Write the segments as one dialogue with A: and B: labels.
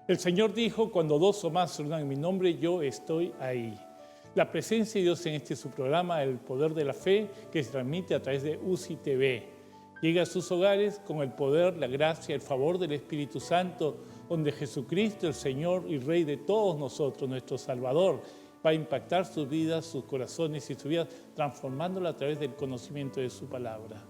A: El Señor dijo, cuando dos o más se reúnan en mi nombre, yo estoy ahí. La presencia de Dios en este su programa, El Poder de la Fe, que se transmite a través de UCI TV. Llega a sus hogares con el poder, la gracia, el favor del Espíritu Santo, donde Jesucristo, el Señor y Rey de todos nosotros, nuestro Salvador, va a impactar sus vidas, sus corazones y su vida, transformándola a través del conocimiento de su palabra.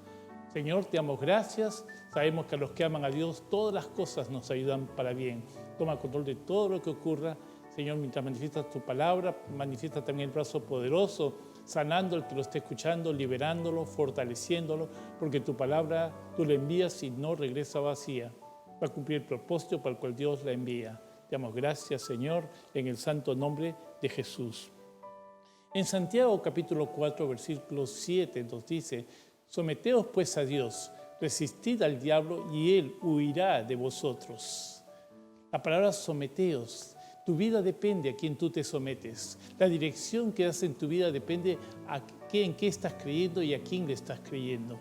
A: Señor, te damos gracias. Sabemos que a los que aman a Dios, todas las cosas nos ayudan para bien. Toma control de todo lo que ocurra. Señor, mientras manifiestas tu palabra, manifiesta también el brazo poderoso, sanando al que lo esté escuchando, liberándolo, fortaleciéndolo, porque tu palabra tú la envías y no regresa vacía. Va a cumplir el propósito para el cual Dios la envía. Te damos gracias, Señor, en el santo nombre de Jesús. En Santiago capítulo 4, versículo 7 nos dice: someteos pues a Dios, resistid al diablo y él huirá de vosotros. La palabra someteos, tu vida depende a quién tú te sometes. La dirección que das en tu vida depende en qué estás creyendo y a quién le estás creyendo.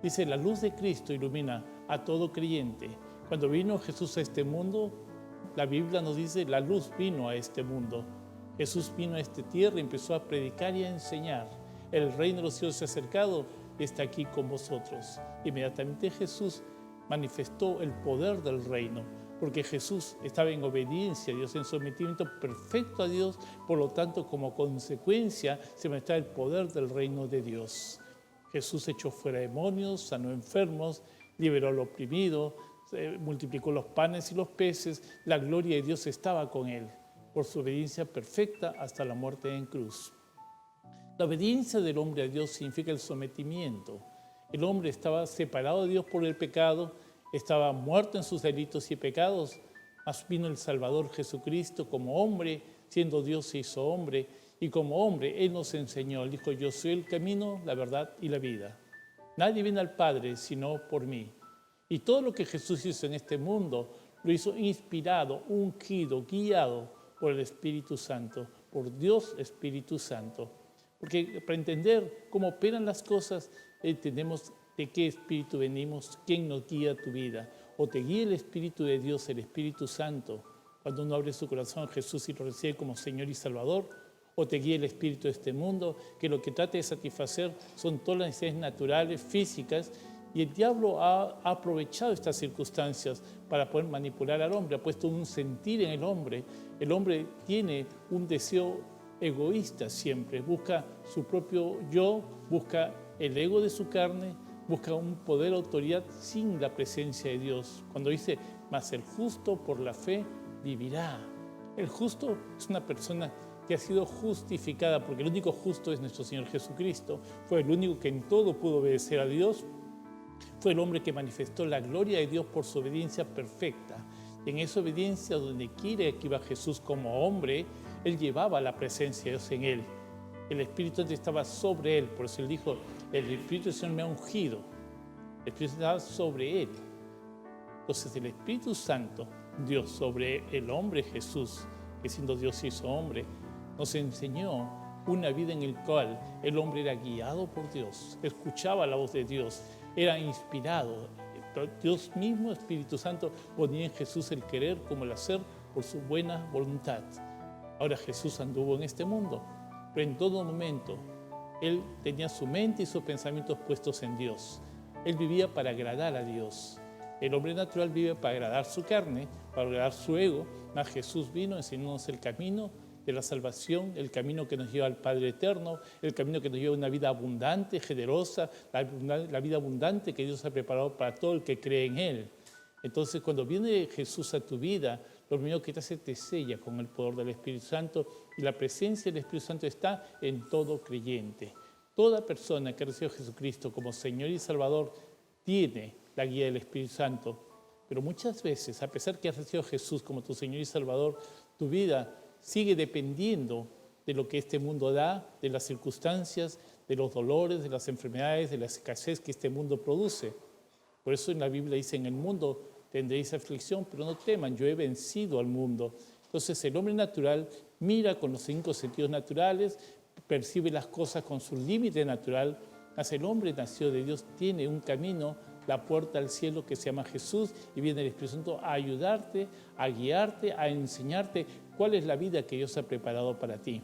A: Dice, la luz de Cristo ilumina a todo creyente. Cuando vino Jesús a este mundo, la Biblia nos dice, la luz vino a este mundo. Jesús vino a esta tierra y empezó a predicar y a enseñar. El reino de los cielos se ha acercado, está aquí con vosotros. Inmediatamente Jesús manifestó el poder del reino, porque Jesús estaba en obediencia a Dios, en sometimiento perfecto a Dios, por lo tanto, como consecuencia, se manifestaba el poder del reino de Dios. Jesús echó fuera demonios, sanó enfermos, liberó al oprimido, multiplicó los panes y los peces. La gloria de Dios estaba con él, por su obediencia perfecta hasta la muerte en cruz. La obediencia del hombre a Dios significa el sometimiento. El hombre estaba separado de Dios por el pecado, estaba muerto en sus delitos y pecados, mas vino el Salvador Jesucristo como hombre, siendo Dios se hizo hombre, y como hombre Él nos enseñó, Él dijo, yo soy el camino, la verdad y la vida. Nadie viene al Padre sino por mí. Y todo lo que Jesús hizo en este mundo, lo hizo inspirado, ungido, guiado por el Espíritu Santo, por Dios Espíritu Santo. Porque para entender cómo operan las cosas, entendemos de qué espíritu venimos, quién nos guía tu vida. O te guía el Espíritu de Dios, el Espíritu Santo, cuando uno abre su corazón a Jesús y lo recibe como Señor y Salvador, o te guía el espíritu de este mundo, que lo que trata de satisfacer son todas las necesidades naturales, físicas, y el diablo ha aprovechado estas circunstancias para poder manipular al hombre, ha puesto un sentir en el hombre. El hombre tiene un deseo egoísta siempre, busca su propio yo, busca el ego de su carne, busca un poder, autoridad sin la presencia de Dios. Cuando dice, mas el justo por la fe vivirá. El justo es una persona que ha sido justificada, porque el único justo es nuestro Señor Jesucristo. Fue el único que en todo pudo obedecer a Dios. Fue el hombre que manifestó la gloria de Dios por su obediencia perfecta. Y en esa obediencia, donde quiera que iba Jesús como hombre, Él llevaba la presencia de Dios en Él. El Espíritu Santo estaba sobre Él. Por eso Él dijo, el Espíritu del Señor me ha ungido. El Espíritu Santo estaba sobre Él. Entonces el Espíritu Santo, Dios sobre el hombre Jesús, que siendo Dios se hizo hombre, nos enseñó una vida en la cual el hombre era guiado por Dios, escuchaba la voz de Dios, era inspirado. Dios mismo, Espíritu Santo, ponía en Jesús el querer como el hacer por su buena voluntad. Ahora Jesús anduvo en este mundo, pero en todo momento Él tenía su mente y sus pensamientos puestos en Dios. Él vivía para agradar a Dios. El hombre natural vive para agradar su carne, para agradar su ego, mas Jesús vino enseñándonos el camino de la salvación, el camino que nos lleva al Padre Eterno, el camino que nos lleva a una vida abundante, generosa, la vida abundante que Dios ha preparado para todo el que cree en Él. Entonces, cuando viene Jesús a tu vida, lo primero que te hace te sella con el poder del Espíritu Santo, y la presencia del Espíritu Santo está en todo creyente. Toda persona que recibe a Jesucristo como Señor y Salvador tiene la guía del Espíritu Santo. Pero muchas veces, a pesar que has recibido a Jesús como tu Señor y Salvador, tu vida sigue dependiendo de lo que este mundo da, de las circunstancias, de los dolores, de las enfermedades, de la escasez que este mundo produce. Por eso en la Biblia dice, en el mundo tendréis aflicción, pero no teman, yo he vencido al mundo. Entonces el hombre natural mira con los 5 sentidos naturales, percibe las cosas con su límite natural, mas el hombre nacido de Dios tiene un camino la puerta al cielo que se llama Jesús, y viene el Espíritu Santo a ayudarte, a guiarte, a enseñarte cuál es la vida que Dios ha preparado para ti.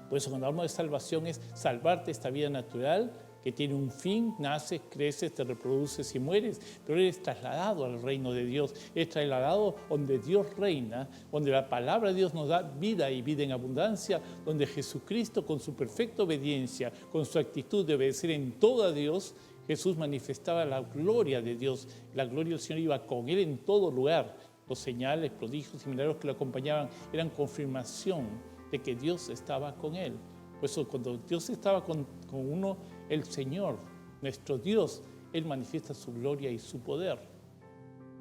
A: Por eso cuando hablamos de salvación es salvarte esta vida natural que tiene un fin, naces, creces, te reproduces y mueres, pero eres trasladado al reino de Dios, eres trasladado donde Dios reina, donde la palabra de Dios nos da vida y vida en abundancia, donde Jesucristo con su perfecta obediencia, con su actitud de obedecer en todo a Dios, Jesús manifestaba la gloria de Dios, la gloria del Señor iba con él en todo lugar. Los señales, prodigios y milagros que lo acompañaban eran confirmación de que Dios estaba con él. Por eso cuando Dios estaba con uno, el Señor, nuestro Dios, Él manifiesta su gloria y su poder.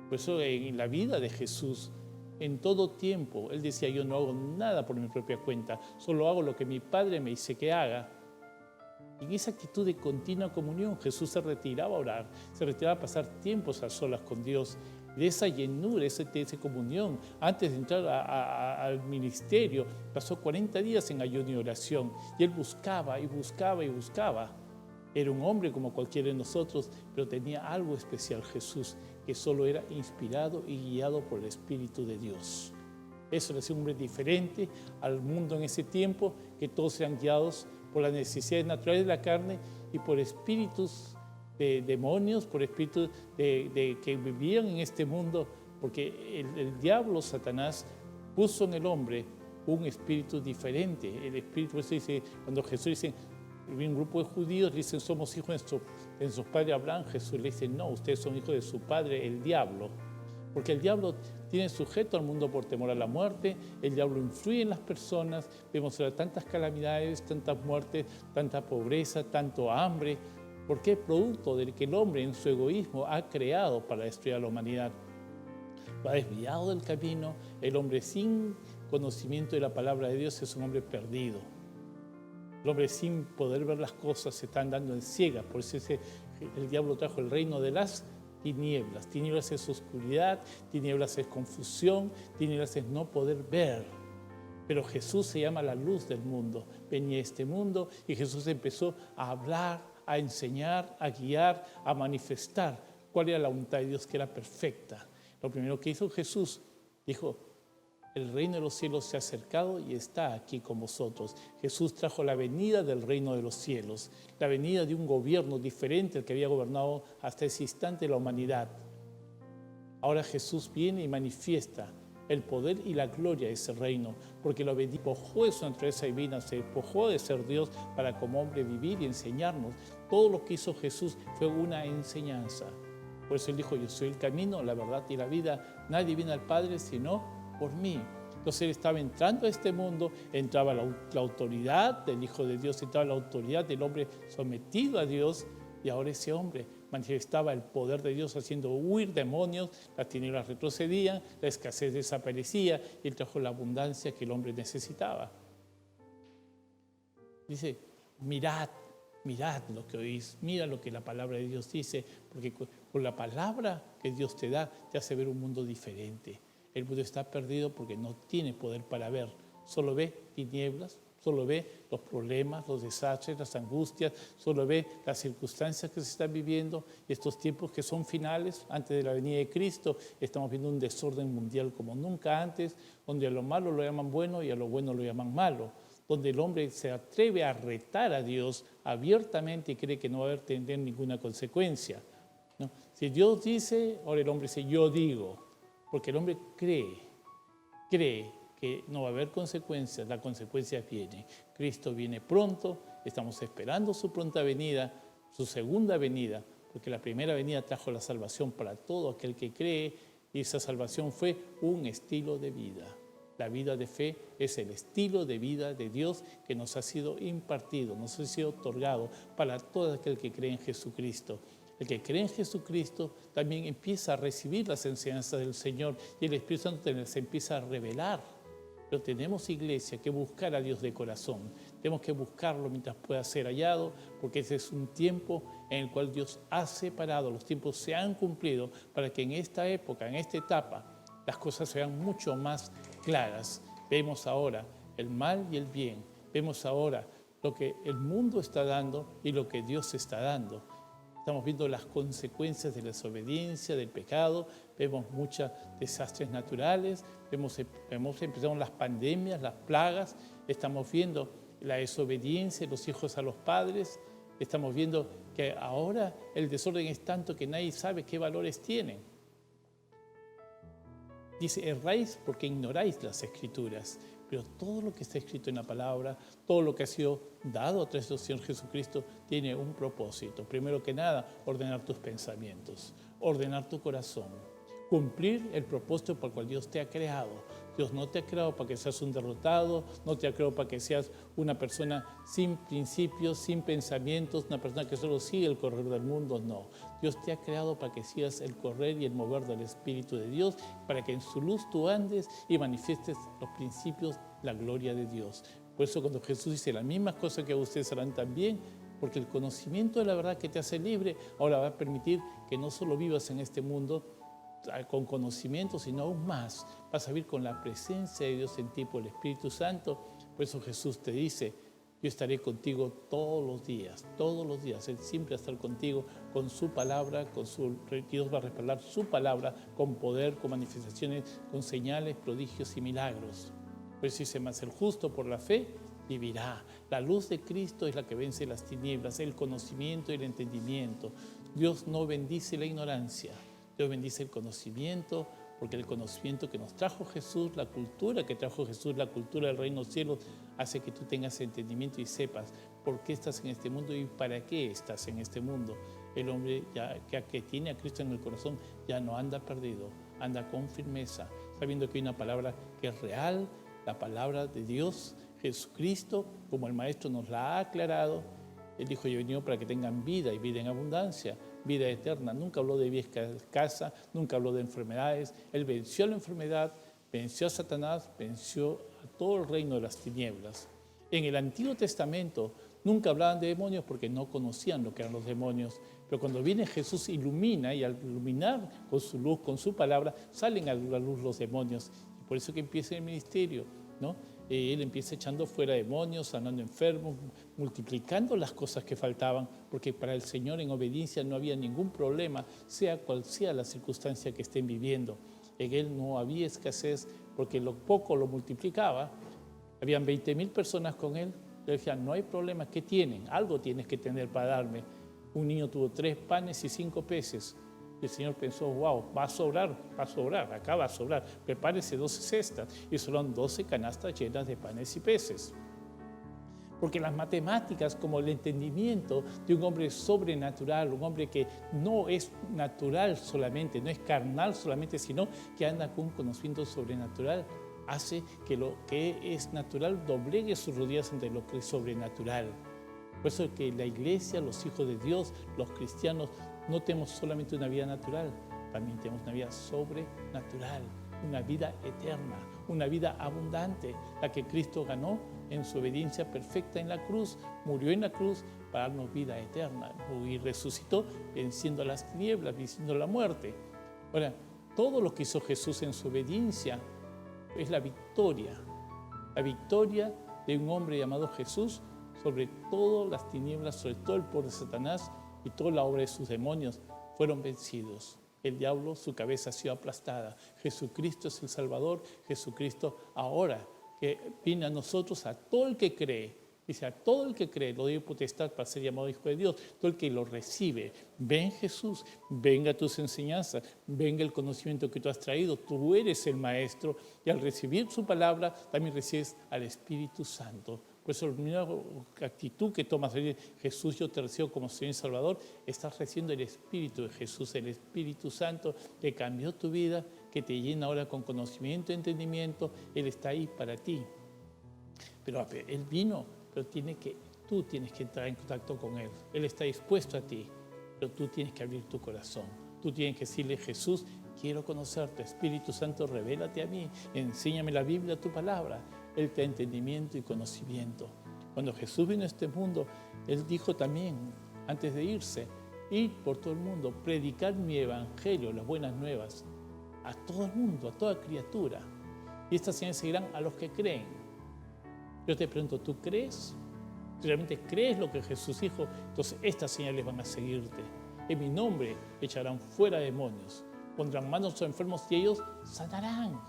A: Por eso en la vida de Jesús, en todo tiempo, Él decía, yo no hago nada por mi propia cuenta, solo hago lo que mi Padre me dice que haga. Y en esa actitud de continua comunión, Jesús se retiraba a orar, se retiraba a pasar tiempos a solas con Dios. De esa llenura, de esa comunión, antes de entrar al ministerio, pasó 40 días en ayuno y oración. Y Él buscaba y buscaba y buscaba. Era un hombre como cualquiera de nosotros, pero tenía algo especial Jesús, que solo era inspirado y guiado por el Espíritu de Dios. Eso le hacía un hombre diferente al mundo en ese tiempo, que todos eran guiados por las necesidades naturales de la carne y por espíritus de demonios, por espíritus que vivían en este mundo, porque el diablo, Satanás, puso en el hombre un espíritu diferente. El espíritu, por eso dice, cuando Jesús dice, un grupo de judíos dicen, somos hijos de nuestro padre Abraham, Jesús le dice, no, ustedes son hijos de su padre, el diablo. Porque el diablo tiene sujeto al mundo por temor a la muerte, el diablo influye en las personas, vemos ahora tantas calamidades, tantas muertes, tanta pobreza, tanto hambre, porque es producto del que el hombre en su egoísmo ha creado para destruir a la humanidad. Lo ha desviado del camino, el hombre sin conocimiento de la palabra de Dios es un hombre perdido. El hombre sin poder ver las cosas se está andando en ciegas, por eso el diablo trajo el reino de las tinieblas. Tinieblas es oscuridad, tinieblas es confusión, tinieblas es no poder ver. Pero Jesús se llama la luz del mundo. Venía a este mundo y Jesús empezó a hablar, a enseñar, a guiar, a manifestar cuál era la voluntad de Dios, que era perfecta. Lo primero que hizo Jesús, dijo, el reino de los cielos se ha acercado y está aquí con vosotros. Jesús trajo la venida del reino de los cielos, la venida de un gobierno diferente al que había gobernado hasta ese instante la humanidad. Ahora Jesús viene y manifiesta el poder y la gloria de ese reino, porque lo despojó de su naturaleza divina, se despojó de ser Dios para como hombre vivir y enseñarnos. Todo lo que hizo Jesús fue una enseñanza. Por eso Él dijo, yo soy el camino, la verdad y la vida. Nadie viene al Padre sino por mí. Entonces Él estaba entrando a este mundo, entraba la autoridad del Hijo de Dios, entraba la autoridad del hombre sometido a Dios, y ahora ese hombre manifestaba el poder de Dios haciendo huir demonios, las tinieblas retrocedían, la escasez desaparecía y Él trajo la abundancia que el hombre necesitaba. Dice, mirad lo que oís, mira lo que la palabra de Dios dice, porque con la palabra que Dios te da, te hace ver un mundo diferente. El mundo está perdido porque no tiene poder para ver, solo ve tinieblas, solo ve los problemas, los desastres, las angustias, solo ve las circunstancias que se están viviendo. Y estos tiempos que son finales, antes de la venida de Cristo, estamos viendo un desorden mundial como nunca antes, donde a lo malo lo llaman bueno y a lo bueno lo llaman malo, donde el hombre se atreve a retar a Dios abiertamente y cree que no va a tener ninguna consecuencia, ¿no? Si Dios dice, ahora el hombre dice, yo digo. Porque el hombre cree que no va a haber consecuencias, las consecuencias vienen. Cristo viene pronto, estamos esperando su pronta venida, su segunda venida, porque la primera venida trajo la salvación para todo aquel que cree, y esa salvación fue un estilo de vida. La vida de fe es el estilo de vida de Dios que nos ha sido impartido, nos ha sido otorgado para todo aquel que cree en Jesucristo. El que cree en Jesucristo también empieza a recibir las enseñanzas del Señor y el Espíritu Santo se empieza a revelar. Pero tenemos, iglesia, que buscar a Dios de corazón. Tenemos que buscarlo mientras pueda ser hallado, porque ese es un tiempo en el cual Dios ha separado, los tiempos se han cumplido para que en esta época, en esta etapa, las cosas sean mucho más claras. Vemos ahora el mal y el bien. Vemos ahora lo que el mundo está dando y lo que Dios está dando. Estamos viendo las consecuencias de la desobediencia, del pecado, vemos muchos desastres naturales, empezamos las pandemias, las plagas, estamos viendo la desobediencia de los hijos a los padres, estamos viendo que ahora el desorden es tanto que nadie sabe qué valores tienen. Dice, erráis porque ignoráis las Escrituras, pero todo lo que está escrito en la palabra, todo lo que ha sido dado a través del Señor Jesucristo, tiene un propósito. Primero que nada, ordenar tus pensamientos, ordenar tu corazón, cumplir el propósito por el cual Dios te ha creado. Dios no te ha creado para que seas un derrotado, no te ha creado para que seas una persona sin principios, sin pensamientos, una persona que solo sigue el correr del mundo, no. Dios te ha creado para que sigas el correr y el mover del Espíritu de Dios, para que en su luz tú andes y manifiestes los principios, la gloria de Dios. Por eso cuando Jesús dice las mismas cosas que ustedes harán también, porque el conocimiento de la verdad que te hace libre, ahora va a permitir que no solo vivas en este mundo con conocimiento, sino aún más, vas a vivir con la presencia de Dios en ti por el Espíritu Santo. Por eso Jesús te dice, yo estaré contigo todos los días, Él siempre va a estar contigo con su palabra, Dios va a respaldar su palabra con poder, con manifestaciones, con señales, prodigios y milagros. Por eso dice, más el justo por la fe vivirá. La luz de Cristo es la que vence las tinieblas, el conocimiento y el entendimiento. Dios no bendice la ignorancia, Dios bendice el conocimiento, porque el conocimiento que nos trajo Jesús, la cultura que trajo Jesús, la cultura del reino de los cielos, hace que tú tengas entendimiento y sepas por qué estás en este mundo y para qué estás en este mundo. El hombre que tiene a Cristo en el corazón ya no anda perdido, anda con firmeza, sabiendo que hay una palabra que es real, la palabra de Dios, Jesucristo, como el Maestro nos la ha aclarado. Él dijo, yo he venido para que tengan vida y vida en abundancia, vida eterna. Nunca habló de vida escasa, nunca habló de enfermedades. Él venció la enfermedad, venció a Satanás, venció a todo el reino de las tinieblas. En el Antiguo Testamento nunca hablaban de demonios porque no conocían lo que eran los demonios. Pero cuando viene Jesús ilumina, y al iluminar con su luz, con su palabra, salen a la luz los demonios. Y por eso que empieza el ministerio, ¿no? Él empieza echando fuera demonios, sanando enfermos, multiplicando las cosas que faltaban, porque para el Señor en obediencia no había ningún problema, sea cual sea la circunstancia que estén viviendo. En Él no había escasez, porque lo poco lo multiplicaba. Habían 20,000 personas con Él. Le decían, no hay problema, ¿qué tienen? Algo tienes que tener para darme. Un niño tuvo 3 panes y 5 peces. El Señor pensó, wow, va a sobrar, acá va a sobrar. Prepárese 12 cestas. Y son 12 canastas llenas de panes y peces. Porque las matemáticas, como el entendimiento de un hombre sobrenatural, un hombre que no es natural solamente, no es carnal solamente, sino que anda con un conocimiento sobrenatural, hace que lo que es natural doblegue sus rodillas ante lo que es sobrenatural. Por eso es que la iglesia, los hijos de Dios, los cristianos, no tenemos solamente una vida natural, también tenemos una vida sobrenatural, una vida eterna, una vida abundante, la que Cristo ganó en su obediencia perfecta en la cruz, murió en la cruz para darnos vida eterna y resucitó venciendo las tinieblas, venciendo la muerte. Ahora, todo lo que hizo Jesús en su obediencia es la victoria de un hombre llamado Jesús sobre todas las tinieblas, sobre todo el poder de Satanás y toda la obra de sus demonios fueron vencidos. El diablo, su cabeza ha sido aplastada. Jesucristo es el Salvador. Jesucristo ahora que viene a nosotros, a todo el que cree, dice a todo el que cree, lo dio potestad para ser llamado hijo de Dios, todo el que lo recibe. Ven Jesús, venga tus enseñanzas, venga el conocimiento que tú has traído, tú eres el Maestro, y al recibir su palabra también recibes al Espíritu Santo. Por eso la misma actitud que tomas, Jesús, yo te recibo como Señor y Salvador, estás recibiendo el Espíritu de Jesús, el Espíritu Santo que cambió tu vida, que te llena ahora con conocimiento y entendimiento. Él está ahí para ti. Pero Él vino, pero tú tienes que entrar en contacto con Él. Él está dispuesto a ti, pero tú tienes que abrir tu corazón. Tú tienes que decirle, Jesús, quiero conocerte. Espíritu Santo, revélate a mí, enséñame la Biblia, tu palabra. Él te da entendimiento y conocimiento. Cuando Jesús vino a este mundo, Él dijo también, antes de irse, ir por todo el mundo, predicar mi evangelio, las buenas nuevas, a todo el mundo, a toda criatura. Y estas señales seguirán a los que creen. Yo te pregunto, ¿tú crees? ¿Realmente crees lo que Jesús dijo? Entonces estas señales van a seguirte. En mi nombre echarán fuera demonios. Pondrán manos a los enfermos y ellos sanarán.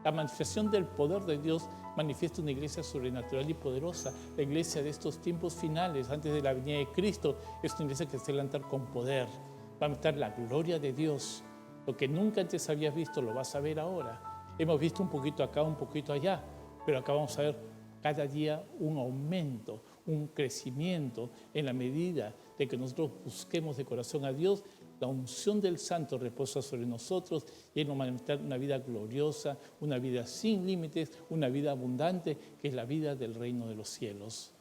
A: La manifestación del poder de Dios manifiesta una iglesia sobrenatural y poderosa. La iglesia de estos tiempos finales, antes de la venida de Cristo, es una iglesia que se va a levantar con poder. Va a meter la gloria de Dios. Lo que nunca antes habías visto, lo vas a ver ahora. Hemos visto un poquito acá, un poquito allá, pero acá vamos a ver cada día un aumento, un crecimiento en la medida de que nosotros busquemos de corazón a Dios. La unción del Santo reposa sobre nosotros y Él nos va a manifestar una vida gloriosa, una vida sin límites, una vida abundante, que es la vida del reino de los cielos.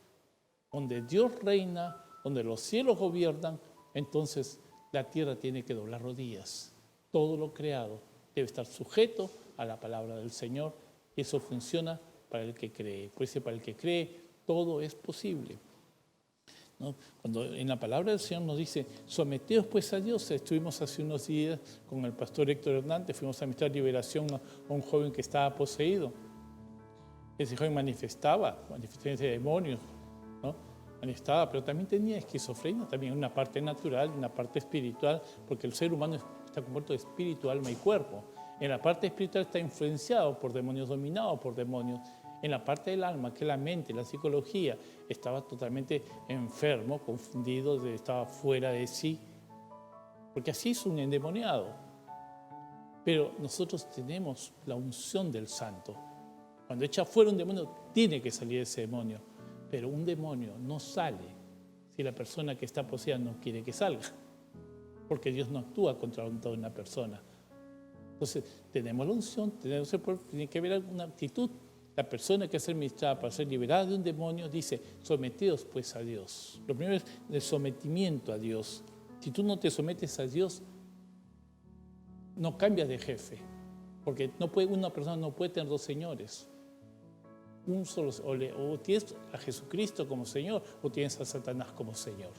A: Donde Dios reina, donde los cielos gobiernan, entonces la tierra tiene que doblar rodillas. Todo lo creado debe estar sujeto a la palabra del Señor y eso funciona para el que cree. Por eso para el que cree todo es posible, ¿no? Cuando en la palabra del Señor nos dice, someteos pues a Dios. Estuvimos hace unos días con el pastor Héctor Hernández, fuimos a administrar liberación a un joven que estaba poseído. Ese joven manifestaciones de demonios, ¿no? Manifestaba, pero también tenía esquizofrenia, también una parte natural, una parte espiritual, porque el ser humano está compuesto de espíritu, alma y cuerpo. En la parte espiritual está influenciado por demonios, dominado por demonios. En la parte del alma, que es la mente, la psicología, estaba totalmente enfermo, confundido, estaba fuera de sí, porque así es un endemoniado. Pero nosotros tenemos la unción del Santo. Cuando echa fuera un demonio, tiene que salir ese demonio, pero un demonio no sale si la persona que está poseída no quiere que salga, porque Dios no actúa contra una persona. Entonces, tenemos la unción, tenemos el poder, tiene que haber alguna actitud. La persona que es administrada para ser liberada de un demonio dice, someteos pues a Dios. Lo primero es el sometimiento a Dios. Si tú no te sometes a Dios, no cambias de jefe, porque una persona no puede tener dos señores. Un solo, o tienes a Jesucristo como Señor o tienes a Satanás como Señor.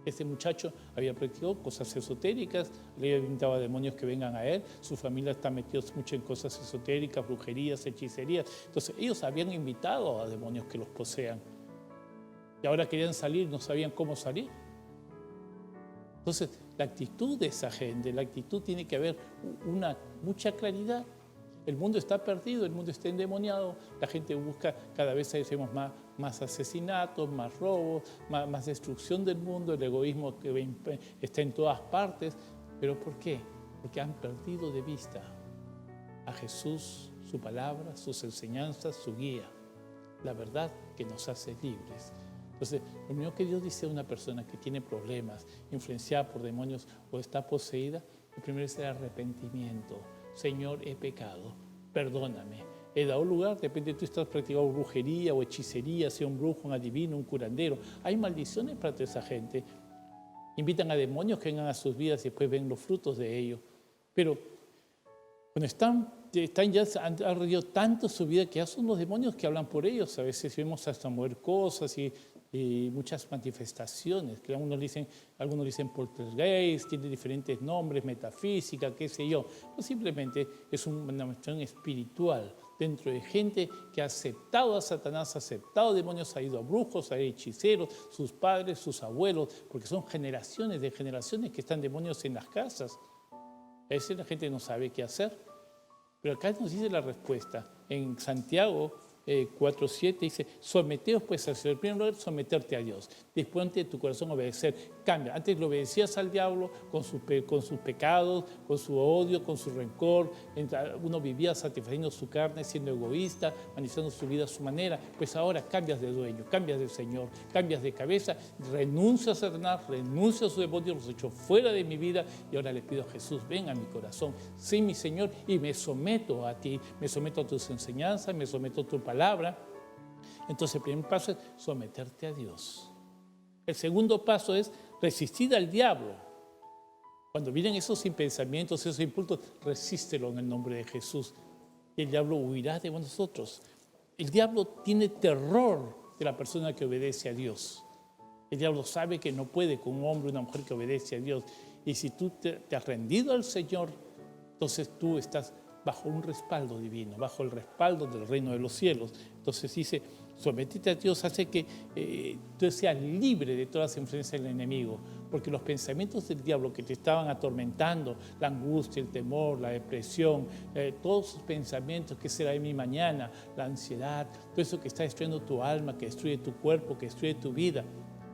A: Este muchacho había practicado cosas esotéricas, le había invitado a demonios que vengan a él, su familia está metida mucho en cosas esotéricas, brujerías, hechicerías. Entonces ellos habían invitado a demonios que los posean. Y ahora querían salir, no sabían cómo salir. Entonces la actitud de esa gente, la actitud tiene que haber mucha claridad. El mundo está perdido, el mundo está endemoniado, la gente busca, cada vez hacemos más asesinatos, más robos, más destrucción del mundo, el egoísmo que está en todas partes. ¿Pero por qué? Porque han perdido de vista a Jesús, su palabra, sus enseñanzas, su guía, la verdad que nos hace libres. Entonces, lo único que Dios dice a una persona que tiene problemas, influenciada por demonios o está poseída, lo primero es el arrepentimiento. Señor, he pecado, perdóname. He dado lugar, de repente tú estás practicando brujería o hechicería, sea un brujo, un adivino, un curandero. Hay maldiciones para toda esa gente. Invitan a demonios que vengan a sus vidas y después ven los frutos de ello. Pero cuando están ya han arreglado tanto su vida que ya son los demonios que hablan por ellos. A veces vemos hasta mover cosas y muchas manifestaciones, que algunos dicen poltergeist, tiene diferentes nombres, metafísica, qué sé yo. Pues simplemente es una manifestación espiritual dentro de gente que ha aceptado a Satanás, ha aceptado demonios, ha ido a brujos, a hechiceros, sus padres, sus abuelos, porque son generaciones de generaciones que están demonios en las casas. A veces la gente no sabe qué hacer. Pero acá nos dice la respuesta. En Santiago 4:7 dice, someteos pues al Señor. En primer lugar, someterte a Dios. Después de tu corazón obedecer. Cambia. Antes lo obedecías al diablo con sus pecados, con su odio, con su rencor. Uno vivía satisfaciendo su carne, siendo egoísta, manifestando su vida a su manera. Pues ahora cambias de dueño, cambias de Señor, cambias de cabeza, renuncio a Satanás, renuncio a su demonio, los echo fuera de mi vida y ahora le pido a Jesús, ven a mi corazón, sé mi Señor y me someto a ti, me someto a tus enseñanzas, me someto a tu palabra. Entonces el primer paso es someterte a Dios. El segundo paso es resistir al diablo. Cuando vienen esos pensamientos, esos impulsos, resístelo en el nombre de Jesús. Y el diablo huirá de nosotros. El diablo tiene terror de la persona que obedece a Dios. El diablo sabe que no puede con un hombre o una mujer que obedece a Dios. Y si tú te has rendido al Señor, entonces tú estás bajo un respaldo divino, bajo el respaldo del reino de los cielos. Entonces dice, sometete a Dios, hace que tú seas libre de todas las influencias del enemigo. Porque los pensamientos del diablo que te estaban atormentando, la angustia, el temor, la depresión, todos esos pensamientos, ¿qué será de mí mañana? La ansiedad, todo eso que está destruyendo tu alma, que destruye tu cuerpo, que destruye tu vida,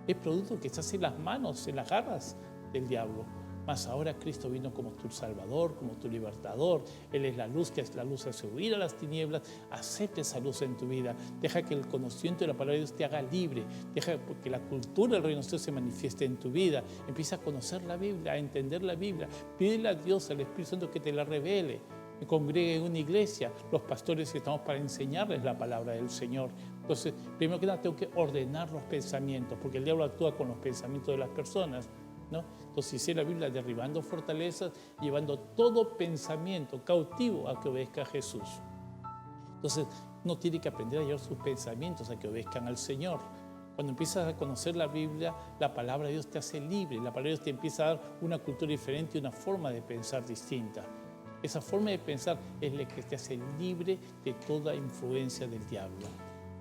A: es producto que estás en las manos, en las garras del diablo. Mas ahora Cristo vino como tu Salvador, como tu libertador. Él es la luz, que es la luz hace huir a las tinieblas. Acepta esa luz en tu vida. Deja que el conocimiento de la palabra de Dios te haga libre. Deja que la cultura del reino de Dios se manifieste en tu vida. Empieza a conocer la Biblia, a entender la Biblia. Pídele a Dios, al Espíritu Santo, que te la revele. Que congregue en una iglesia. Los pastores estamos para enseñarles la palabra del Señor. Entonces, primero que nada, tengo que ordenar los pensamientos, porque el diablo actúa con los pensamientos de las personas, ¿no? Entonces dice la Biblia, derribando fortalezas, llevando todo pensamiento cautivo a que obedezca a Jesús. Entonces uno tiene que aprender a llevar sus pensamientos a que obedezcan al Señor. Cuando empiezas a conocer la Biblia, la palabra de Dios te hace libre, la palabra de Dios te empieza a dar una cultura diferente y una forma de pensar distinta. Esa forma de pensar es la que te hace libre de toda influencia del diablo.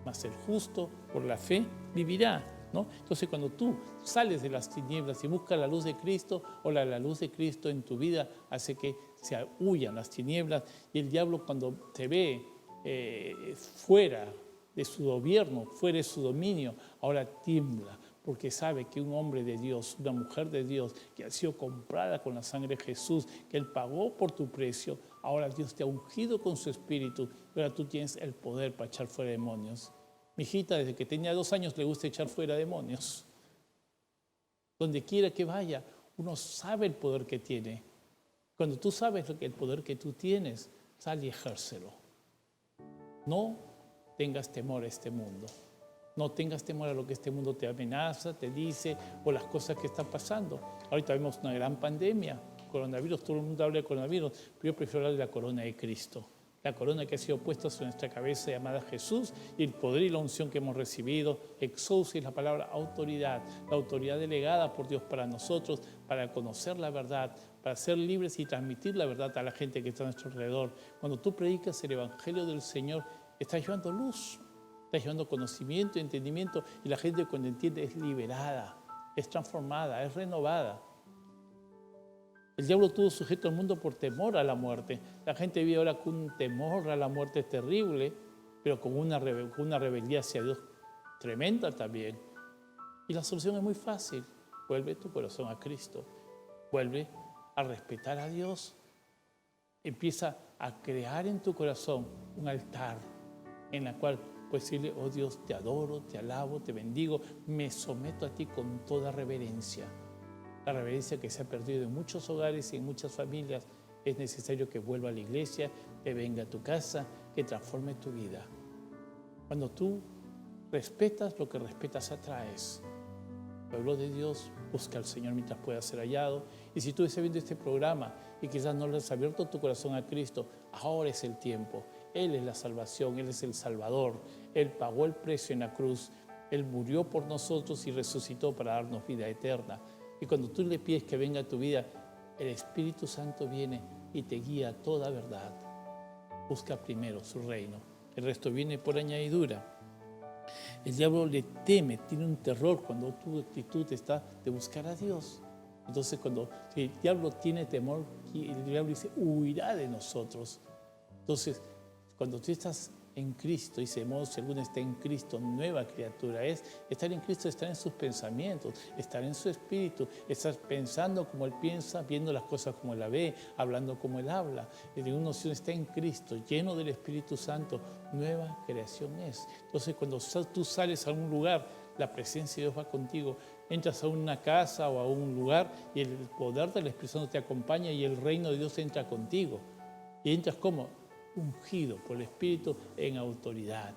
A: Mas el justo por la fe vivirá, ¿no? Entonces, cuando tú sales de las tinieblas y buscas la luz de Cristo, o la luz de Cristo en tu vida hace que se huyan las tinieblas, y el diablo, cuando te ve fuera de su gobierno, fuera de su dominio, ahora tiembla, porque sabe que un hombre de Dios, una mujer de Dios, que ha sido comprada con la sangre de Jesús, que Él pagó por tu precio, ahora Dios te ha ungido con su espíritu, y ahora tú tienes el poder para echar fuera demonios. Mi hijita, desde que tenía 2 años, le gusta echar fuera demonios. Donde quiera que vaya, uno sabe el poder que tiene. Cuando tú sabes el poder que tú tienes, sal y ejércelo. No tengas temor a este mundo. No tengas temor a lo que este mundo te amenaza, te dice, o las cosas que están pasando. Ahorita vemos una gran pandemia, coronavirus, todo el mundo habla de coronavirus, pero yo prefiero hablar de la corona de Cristo. La corona que ha sido puesta sobre nuestra cabeza llamada Jesús, y el poder y la unción que hemos recibido. Exousia es la palabra autoridad, la autoridad delegada por Dios para nosotros, para conocer la verdad, para ser libres y transmitir la verdad a la gente que está a nuestro alrededor. Cuando tú predicas el Evangelio del Señor, estás llevando luz, estás llevando conocimiento y entendimiento, y la gente cuando entiende es liberada, es transformada, es renovada. El diablo tuvo sujeto al mundo por temor a la muerte. La gente vive ahora con un temor a la muerte terrible, pero con una rebeldía hacia Dios tremenda también. Y la solución es muy fácil. Vuelve tu corazón a Cristo. Vuelve a respetar a Dios. Empieza a crear en tu corazón un altar en el cual puedes decirle: oh Dios, te adoro, te alabo, te bendigo, me someto a ti con toda reverencia. La reverencia que se ha perdido en muchos hogares y en muchas familias. Es necesario que vuelva a la iglesia, que venga a tu casa, que transforme tu vida. Cuando tú respetas, lo que respetas atraes. Pueblo de Dios, busca al Señor mientras pueda ser hallado. Y si tú estás viendo este programa y quizás no le has abierto tu corazón a Cristo, ahora es el tiempo. Él es la salvación, Él es el Salvador. Él pagó el precio en la cruz. Él murió por nosotros y resucitó para darnos vida eterna. Y cuando tú le pides que venga a tu vida, el Espíritu Santo viene y te guía a toda verdad. Busca primero su reino. El resto viene por añadidura. El diablo le teme, tiene un terror cuando tu actitud está de buscar a Dios. Entonces, si el diablo tiene temor, el diablo dice, huirá de nosotros. Entonces, cuando tú estás en Cristo, dice, de modo si alguno está en Cristo, nueva criatura es. Estar en Cristo, estar en sus pensamientos, estar en su espíritu, estar pensando como Él piensa, viendo las cosas como Él la ve, hablando como Él habla. Uno, si uno está en Cristo, lleno del Espíritu Santo, nueva creación es. Entonces, cuando tú sales a un lugar, la presencia de Dios va contigo. Entras a una casa o a un lugar y el poder del Espíritu Santo te acompaña y el reino de Dios entra contigo. Y entras como ungido por el Espíritu en autoridad.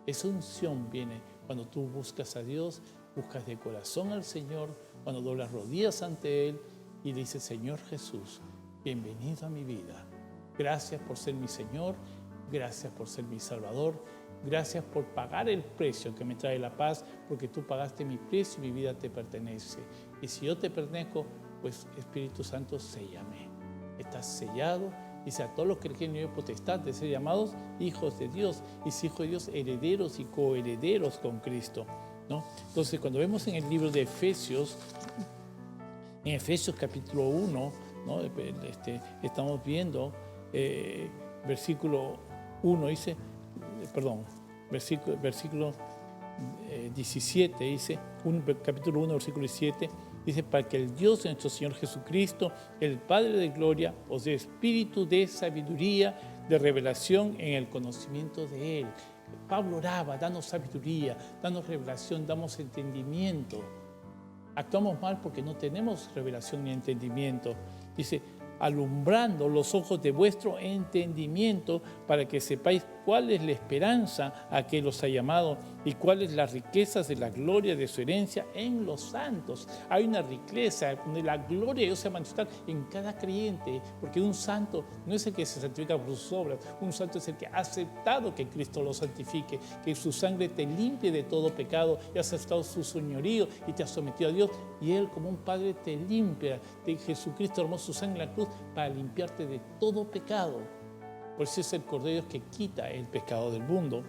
A: Esa unción viene cuando tú buscas a Dios, buscas de corazón al Señor, cuando doblas rodillas ante Él y le dices: Señor Jesús, bienvenido a mi vida. Gracias por ser mi Señor, gracias por ser mi Salvador, gracias por pagar el precio que me trae la paz, porque tú pagaste mi precio y mi vida te pertenece. Y si yo te pertenezco, pues Espíritu Santo, séllame. Estás sellado. Dice: a todos los que tienen nivel potestad de ser llamados hijos de Dios, y si hijos de Dios, herederos y coherederos con Cristo, ¿no? Entonces, cuando vemos en el libro de Efesios, En Efesios capítulo 1, ¿no? Estamos viendo versículo 1, dice, perdón, versículo 17, dice, capítulo 1, versículo 17, dice, para que el Dios de nuestro Señor Jesucristo, el Padre de gloria, os dé espíritu de sabiduría, de revelación en el conocimiento de Él. Pablo oraba, danos sabiduría, danos revelación, danos entendimiento. Actuamos mal porque no tenemos revelación ni entendimiento. Dice, alumbrando los ojos de vuestro entendimiento para que sepáis cuál es la esperanza a que los ha llamado y cuáles las riquezas de la gloria de su herencia en los santos. Hay una riqueza donde la gloria de Dios se manifiesta en cada creyente, porque un santo no es el que se santifica por sus obras, un santo es el que ha aceptado que Cristo lo santifique, que su sangre te limpie de todo pecado y has aceptado su señorío y te has sometido a Dios, y Él como un Padre te limpia. De Jesucristo derramó su sangre en la cruz para limpiarte de todo pecado. Por eso es el Cordero de Dios que quita el pecado del mundo.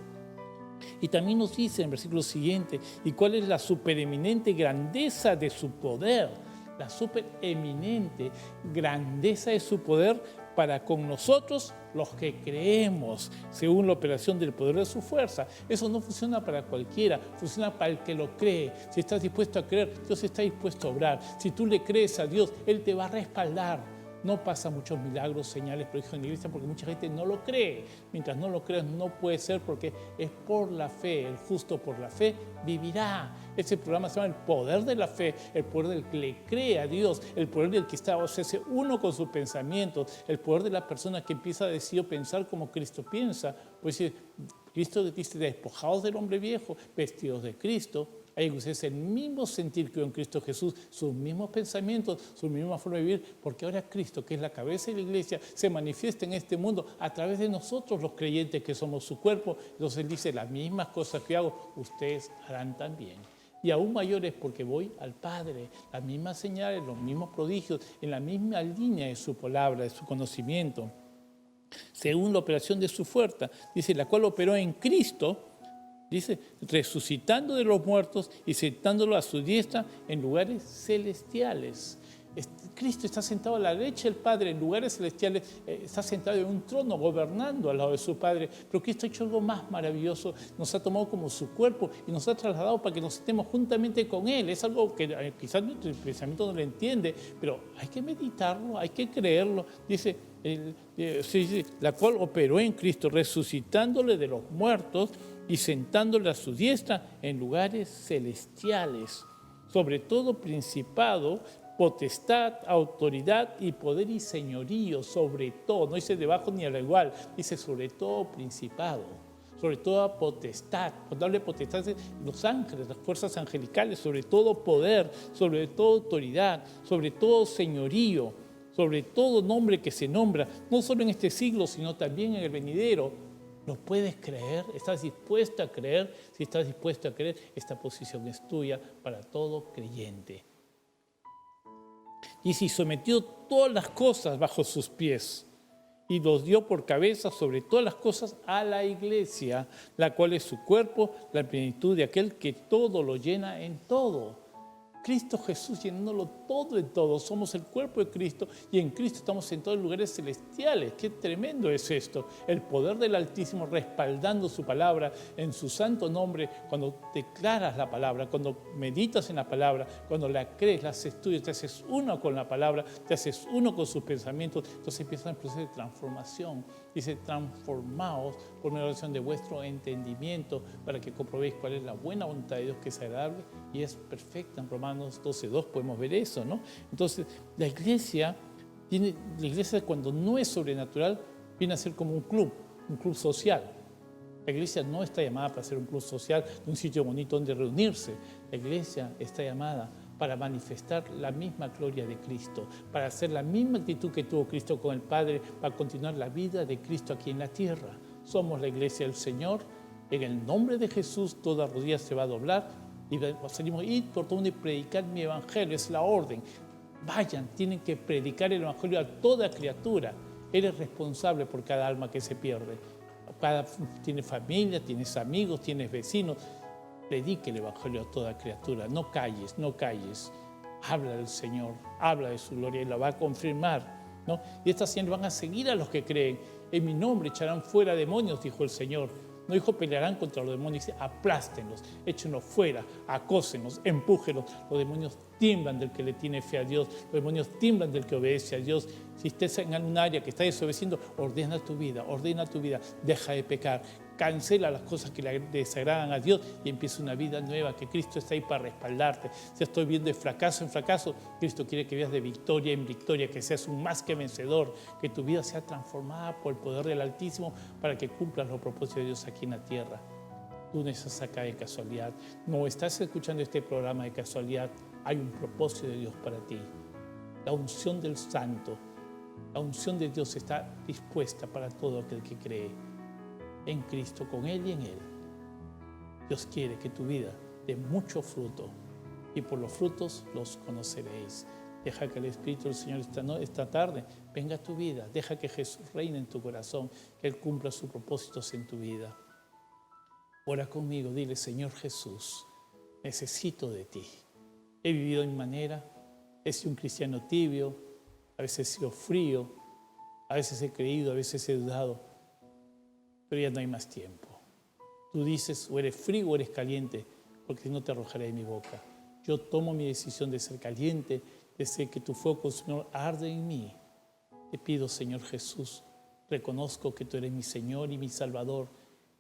A: Y también nos dice en el versículo siguiente, ¿y cuál es la supereminente grandeza de su poder? La supereminente grandeza de su poder para con nosotros los que creemos, según la operación del poder de su fuerza. Eso no funciona para cualquiera, funciona para el que lo cree. Si estás dispuesto a creer, Dios está dispuesto a obrar. Si tú le crees a Dios, Él te va a respaldar. No pasa muchos milagros, señales, prodigios en la iglesia porque mucha gente no lo cree. Mientras no lo creas, no puede ser porque es por la fe. El justo por la fe vivirá. Ese programa se llama el poder de la fe, el poder del que le cree a Dios, el poder del que está, o sea, se uno con sus pensamientos, el poder de la persona que empieza a decir o pensar como Cristo piensa. Pues Cristo dice, despojados del hombre viejo, vestidos de Cristo. Hay que ustedes el mismo sentir que en Cristo Jesús, sus mismos pensamientos, su misma forma de vivir, porque ahora Cristo, que es la cabeza de la iglesia, se manifiesta en este mundo a través de nosotros los creyentes que somos su cuerpo. Entonces Él dice, las mismas cosas que hago, ustedes harán también. Y aún mayores porque voy al Padre, las mismas señales, los mismos prodigios, en la misma línea de su palabra, de su conocimiento, según la operación de su fuerza, dice, la cual operó en Cristo, dice, resucitando de los muertos y sentándolo a su diestra en lugares celestiales. Cristo está sentado a la derecha del Padre en lugares celestiales, está sentado en un trono gobernando al lado de su Padre. Pero Cristo ha hecho algo más maravilloso, nos ha tomado como su cuerpo y nos ha trasladado para que nos estemos juntamente con Él. Es algo que quizás nuestro pensamiento no lo entiende, pero hay que meditarlo, hay que creerlo. Dice, la cual operó en Cristo, resucitándole de los muertos y sentándole a su diestra en lugares celestiales, sobre todo principado, potestad, autoridad y poder y señorío, sobre todo, no dice debajo ni al igual, dice sobre todo principado, sobre toda potestad. Cuando habla de potestad, los ángeles, las fuerzas angelicales, sobre todo poder, sobre todo autoridad, sobre todo señorío, sobre todo nombre que se nombra, no solo en este siglo, sino también en el venidero. ¿Lo puedes creer? ¿Estás dispuesto a creer? Si estás dispuesto a creer, esta posición es tuya para todo creyente. Y si sometió todas las cosas bajo sus pies y los dio por cabeza sobre todas las cosas a la iglesia, la cual es su cuerpo, la plenitud de aquel que todo lo llena en todo. Cristo Jesús llenándolo todo en todo. Somos el cuerpo de Cristo y en Cristo estamos sentados en lugares celestiales. Qué tremendo es esto. El poder del Altísimo respaldando su palabra en su santo nombre. Cuando declaras la palabra, cuando meditas en la palabra, cuando la crees, la estudias, te haces uno con la palabra, te haces uno con sus pensamientos. Entonces empieza el proceso de transformación. Dice, transformaos por medio de la oración de vuestro entendimiento para que comprobéis cuál es la buena voluntad de Dios, que es agradable y es perfecta. En Romanos 12:2 podemos ver eso, ¿no? Entonces, la iglesia cuando no es sobrenatural, viene a ser como un club social. La iglesia no está llamada para ser un club social, un sitio bonito donde reunirse. La iglesia está llamada para manifestar la misma gloria de Cristo, para hacer la misma actitud que tuvo Cristo con el Padre, para continuar la vida de Cristo aquí en la tierra. Somos la iglesia del Señor. En el nombre de Jesús toda rodilla se va a doblar y salimos, ir por todo mundo y predicar mi evangelio. Es la orden. Vayan, tienen que predicar el evangelio a toda criatura. Eres responsable por cada alma que se pierde. Tienes familia, tienes amigos, tienes vecinos. Predique el evangelio a toda criatura. No calles, no calles. Habla del Señor, habla de su gloria y la va a confirmar, ¿no? Y estas señales van a seguir a los que creen. En mi nombre echarán fuera demonios, dijo el Señor. No dijo pelearán contra los demonios, dice aplástenlos, échenlos fuera, acósenlos, empújenlos. Los demonios tiemblan del que le tiene fe a Dios, los demonios tiemblan del que obedece a Dios. Si estés en un área que está desobedeciendo, ordena tu vida, deja de pecar, cancela las cosas que le desagradan a Dios y empieza una vida nueva, que Cristo está ahí para respaldarte. Si estoy viendo de fracaso en fracaso, Cristo quiere que vivas de victoria en victoria, que seas un más que vencedor, que tu vida sea transformada por el poder del Altísimo para que cumplas los propósitos de Dios aquí en la tierra. Tú no estás acá de casualidad, no estás escuchando este programa de casualidad, hay un propósito de Dios para ti. La unción del Santo, la unción de Dios está dispuesta para todo aquel que cree en Cristo, con Él y en Él. Dios quiere que tu vida dé mucho fruto y por los frutos los conoceréis. Deja que el Espíritu del Señor esta tarde venga a tu vida. Deja que Jesús reine en tu corazón, que Él cumpla sus propósitos en tu vida. Ora conmigo, dile: Señor Jesús, necesito de ti. He vivido de mi manera, he sido un cristiano tibio, a veces he sido frío, a veces he creído, a veces he dudado, pero ya no hay más tiempo. Tú dices, o eres frío o eres caliente, porque no te arrojaré de mi boca. Yo tomo mi decisión de ser caliente, de ser que tu fuego, Señor, arde en mí. Te pido, Señor Jesús, reconozco que tú eres mi Señor y mi Salvador,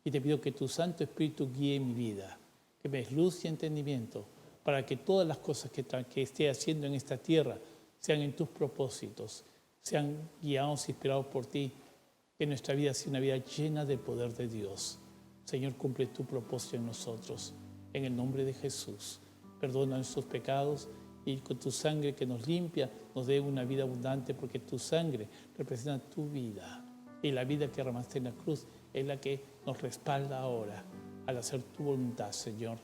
A: y te pido que tu Santo Espíritu guíe mi vida, que me des luz y entendimiento, para que todas las cosas que esté haciendo en esta tierra sean en tus propósitos, sean guiados y inspirados por ti, que nuestra vida sea una vida llena del poder de Dios. Señor, cumple tu propósito en nosotros. En el nombre de Jesús, perdona nuestros pecados y con tu sangre que nos limpia, nos dé una vida abundante, porque tu sangre representa tu vida. Y la vida que derramaste en la cruz es la que nos respalda ahora al hacer tu voluntad, Señor.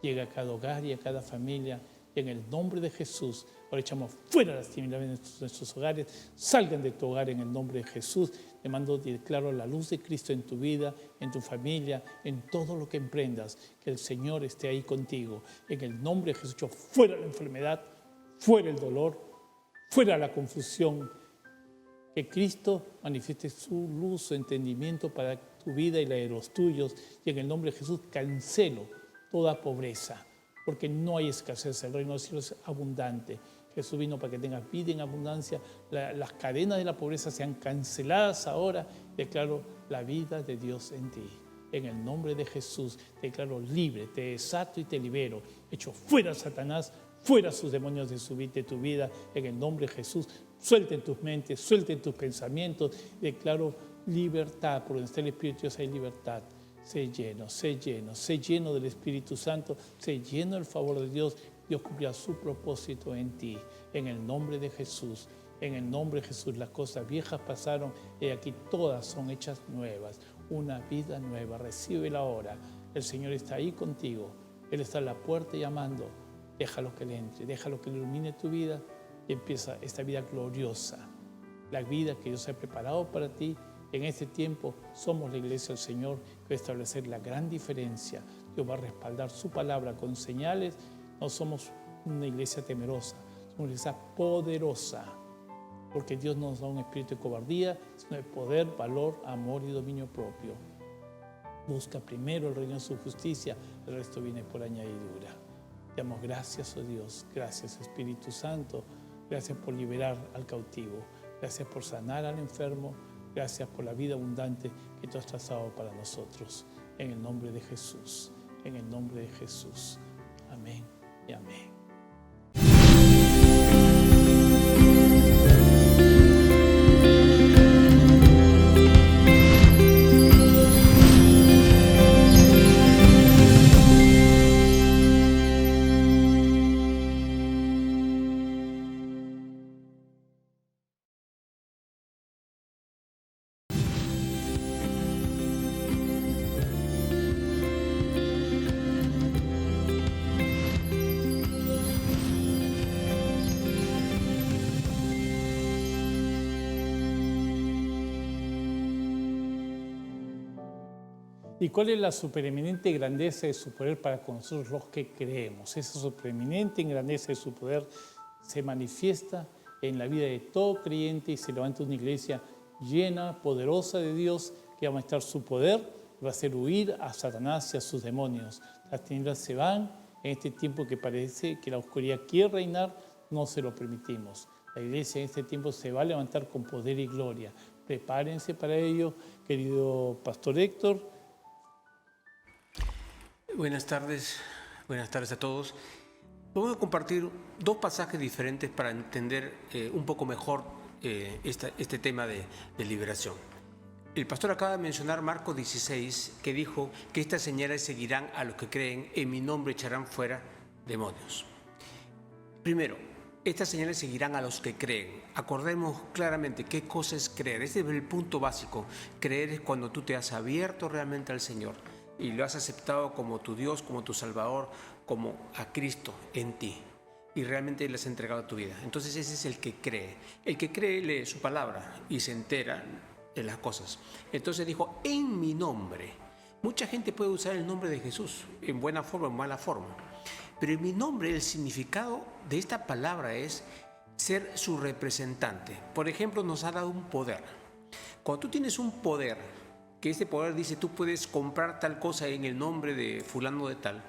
A: Llega a cada hogar y a cada familia. Y en el nombre de Jesús, ahora echamos fuera las tinieblas de nuestros hogares. Salgan de tu hogar en el nombre de Jesús. Te mando, declaro la luz de Cristo en tu vida, en tu familia, en todo lo que emprendas. Que el Señor esté ahí contigo. En el nombre de Jesús, echo fuera la enfermedad, fuera el dolor, fuera la confusión. Que Cristo manifieste su luz, su entendimiento para tu vida y la de los tuyos. Y en el nombre de Jesús cancelo toda pobreza, porque no hay escasez. El reino de los cielos es abundante. Jesús vino para que tengas vida en abundancia. Las cadenas de la pobreza sean canceladas ahora. Declaro la vida de Dios en ti. En el nombre de Jesús te declaro libre, te desato y te libero. Echo fuera a Satanás, fuera sus demonios de tu vida. En el nombre de Jesús, suelten tus mentes, suelten tus pensamientos. Declaro libertad. Por donde está el Espíritu de Dios hay libertad. Sé lleno del Espíritu Santo, sé lleno del favor de Dios. Dios cumplirá su propósito en ti. En el nombre de Jesús, en el nombre de Jesús, las cosas viejas pasaron y aquí todas son hechas nuevas. Una vida nueva, recíbela ahora. El Señor está ahí contigo. Él está a la puerta llamando. Déjalo que le entre, déjalo que le ilumine tu vida y empieza esta vida gloriosa. La vida que Dios ha preparado para ti. En este tiempo somos la iglesia del Señor que va a establecer la gran diferencia. Dios va a respaldar su palabra con señales. No somos una iglesia temerosa, somos una iglesia poderosa. Porque Dios no nos da un espíritu de cobardía, sino de poder, valor, amor y dominio propio. Busca primero el reino de su justicia, el resto viene por añadidura. Te damos gracias, oh Dios, gracias Espíritu Santo, gracias por liberar al cautivo, gracias por sanar al enfermo, gracias por la vida abundante que tú has trazado para nosotros. En el nombre de Jesús, en el nombre de Jesús. Amén y amén. ¿Y cuál es la supereminente grandeza de su poder para con nosotros los que creemos? Esa supereminente grandeza de su poder se manifiesta en la vida de todo creyente y se levanta una iglesia llena, poderosa de Dios, que va a estar su poder, va a hacer huir a Satanás y a sus demonios. Las tinieblas se van en este tiempo que parece que la oscuridad quiere reinar, no se lo permitimos. La iglesia en este tiempo se va a levantar con poder y gloria. Prepárense para ello, querido Pastor Héctor.
B: Buenas tardes a todos. Vamos a compartir dos pasajes diferentes para entender un poco mejor este tema de liberación. El pastor acaba de mencionar Marcos 16, que dijo que estas señales seguirán a los que creen, en mi nombre echarán fuera demonios. Primero, estas señales seguirán a los que creen. Acordemos claramente qué cosa es creer. Este es el punto básico. Creer es cuando tú te has abierto realmente al Señor y lo has aceptado como tu Dios, como tu Salvador, como a Cristo en ti, y realmente le has entregado tu vida. Entonces ese es el que cree. El que cree lee su palabra y se entera de las cosas. Entonces dijo, en mi nombre. Mucha gente puede usar el nombre de Jesús en buena forma o en mala forma, pero en mi nombre el significado de esta palabra es ser su representante. Por ejemplo, nos ha dado un poder. Cuando tú tienes un poder, que este poder dice tú puedes comprar tal cosa en el nombre de fulano de tal,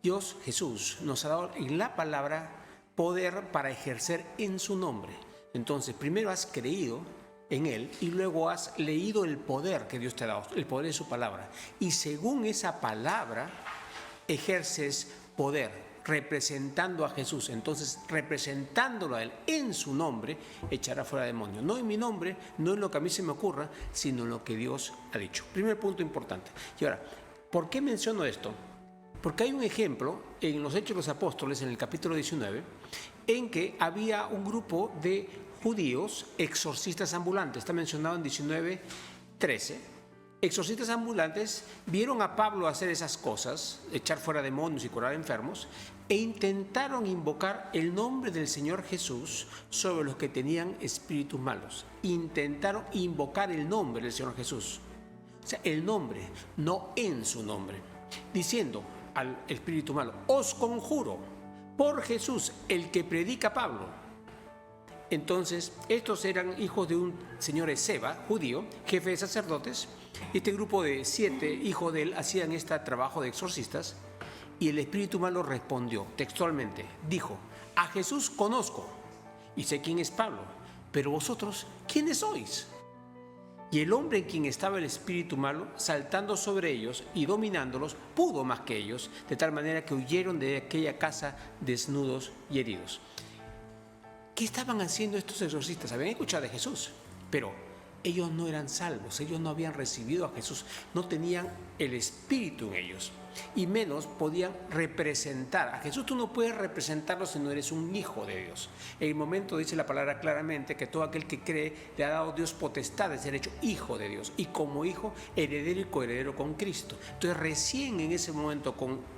B: Dios, Jesús, nos ha dado en la palabra poder para ejercer en su nombre. Entonces, primero has creído en Él y luego has leído el poder que Dios te ha dado, el poder de su palabra. Y según esa palabra, ejerces poder, representando a Jesús. Entonces, representándolo a Él en su nombre, echará fuera demonios. No en mi nombre, no en lo que a mí se me ocurra, sino en lo que Dios ha dicho. Primer punto importante. Y ahora, ¿por qué menciono esto? Porque hay un ejemplo en los Hechos de los Apóstoles, en el capítulo 19, en que había un grupo de judíos exorcistas ambulantes. Está mencionado en 19:13. Exorcistas ambulantes vieron a Pablo hacer esas cosas, echar fuera demonios y curar enfermos, e intentaron invocar el nombre del Señor Jesús sobre los que tenían espíritus malos. Intentaron invocar el nombre del Señor Jesús. O sea, el nombre, no en su nombre. Diciendo al espíritu malo, os conjuro por Jesús, el que predica Pablo. Entonces, estos eran hijos de un señor Esceva, judío, jefe de sacerdotes. Este grupo de 7 hijos de él hacían este trabajo de exorcistas, y el espíritu malo respondió textualmente, dijo, a Jesús conozco y sé quién es Pablo, pero vosotros, ¿quiénes sois? Y el hombre en quien estaba el espíritu malo, saltando sobre ellos y dominándolos, pudo más que ellos, de tal manera que huyeron de aquella casa desnudos y heridos. ¿Qué estaban haciendo estos exorcistas? Habían escuchado de Jesús, pero ellos no eran salvos, ellos no habían recibido a Jesús, no tenían el espíritu en ellos, y menos podían representar a Jesús. Tú no puedes representarlo si no eres un hijo de Dios. En el momento dice la palabra claramente que todo aquel que cree le ha dado Dios potestad de ser hecho hijo de Dios, y como hijo heredero y coheredero con Cristo. Entonces recién en ese momento,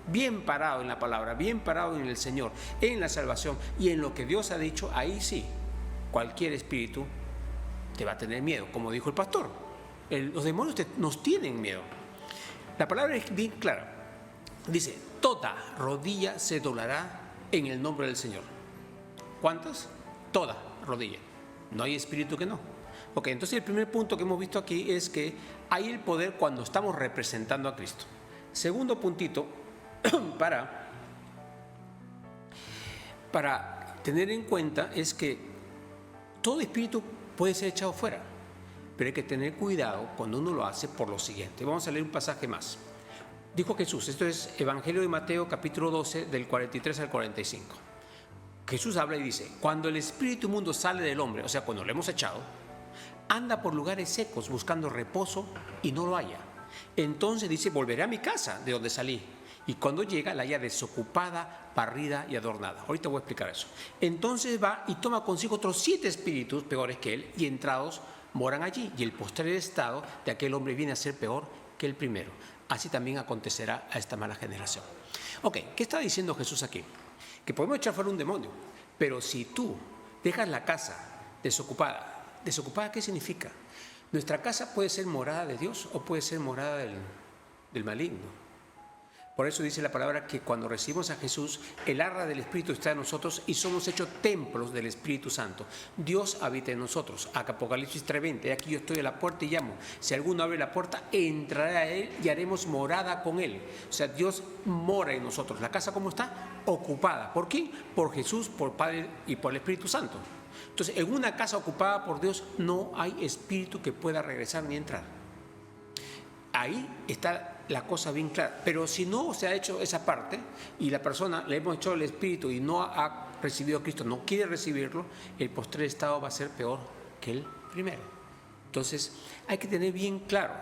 B: bien parado en la palabra, bien parado en el Señor, en la salvación y en lo que Dios ha dicho, ahí sí, cualquier espíritu te va a tener miedo, como dijo el pastor. Los demonios nos tienen miedo. La palabra es bien clara. Dice, toda rodilla se doblará en el nombre del Señor. ¿Cuántas? Toda rodilla. No hay espíritu que no. Ok, entonces el primer punto que hemos visto aquí es que hay el poder cuando estamos representando a Cristo. Segundo puntito, para tener en cuenta es que todo espíritu puede ser echado fuera, pero hay que tener cuidado cuando uno lo hace por lo siguiente. Vamos a leer un pasaje más. Dijo Jesús, esto es Evangelio de Mateo capítulo 12 del 43 al 45. Jesús habla y dice, cuando el espíritu inmundo sale del hombre, o sea, cuando lo hemos echado, anda por lugares secos buscando reposo y no lo halla. Entonces dice, volveré a mi casa de donde salí. Y cuando llega, la halla desocupada, barrida y adornada. Ahorita voy a explicar eso. Entonces va y toma consigo otros 7 espíritus peores que él, y entrados moran allí. Y el postrer estado de aquel hombre viene a ser peor que el primero. Así también acontecerá a esta mala generación. Ok, ¿qué está diciendo Jesús aquí? Que podemos echar fuera un demonio, pero si tú dejas la casa desocupada, ¿desocupada qué significa? Nuestra casa puede ser morada de Dios o puede ser morada del maligno. Por eso dice la palabra que cuando recibimos a Jesús, el arra del Espíritu está en nosotros y somos hechos templos del Espíritu Santo. Dios habita en nosotros. Apocalipsis 3:20, aquí yo estoy a la puerta y llamo. Si alguno abre la puerta, entraré a él y haremos morada con él. O sea, Dios mora en nosotros. ¿La casa cómo está? Ocupada. ¿Por quién? Por Jesús, por Padre y por el Espíritu Santo. Entonces, en una casa ocupada por Dios no hay espíritu que pueda regresar ni entrar. Ahí está la cosa bien clara. Pero si no se ha hecho esa parte y la persona le hemos hecho el espíritu y no ha recibido a Cristo, no quiere recibirlo, el postrer estado va a ser peor que el primero. Entonces hay que tener bien claro,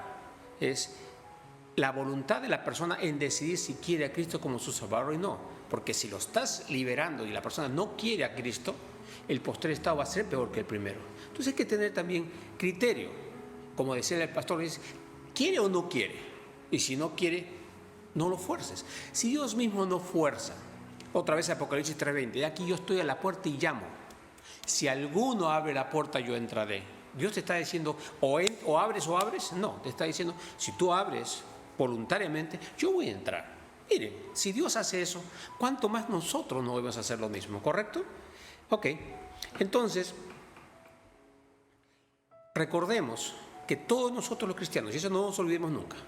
B: es la voluntad de la persona en decidir si quiere a Cristo como su Salvador o no. Porque si lo estás liberando y la persona no quiere a Cristo, el postrer estado va a ser peor que el primero. Entonces hay que tener también criterio. Como decía el pastor, dice, ¿quiere o no quiere? Y si no quiere, no lo fuerces. Si Dios mismo no fuerza, otra vez Apocalipsis 3:20, aquí yo estoy a la puerta y llamo. Si alguno abre la puerta, yo entraré. Dios te está diciendo, o abres o abres. No, te está diciendo, si tú abres voluntariamente, yo voy a entrar. Miren, si Dios hace eso, ¿cuánto más nosotros no debemos hacer lo mismo? ¿Correcto? Ok, entonces, recordemos que todos nosotros los cristianos, y eso no nos olvidemos nunca,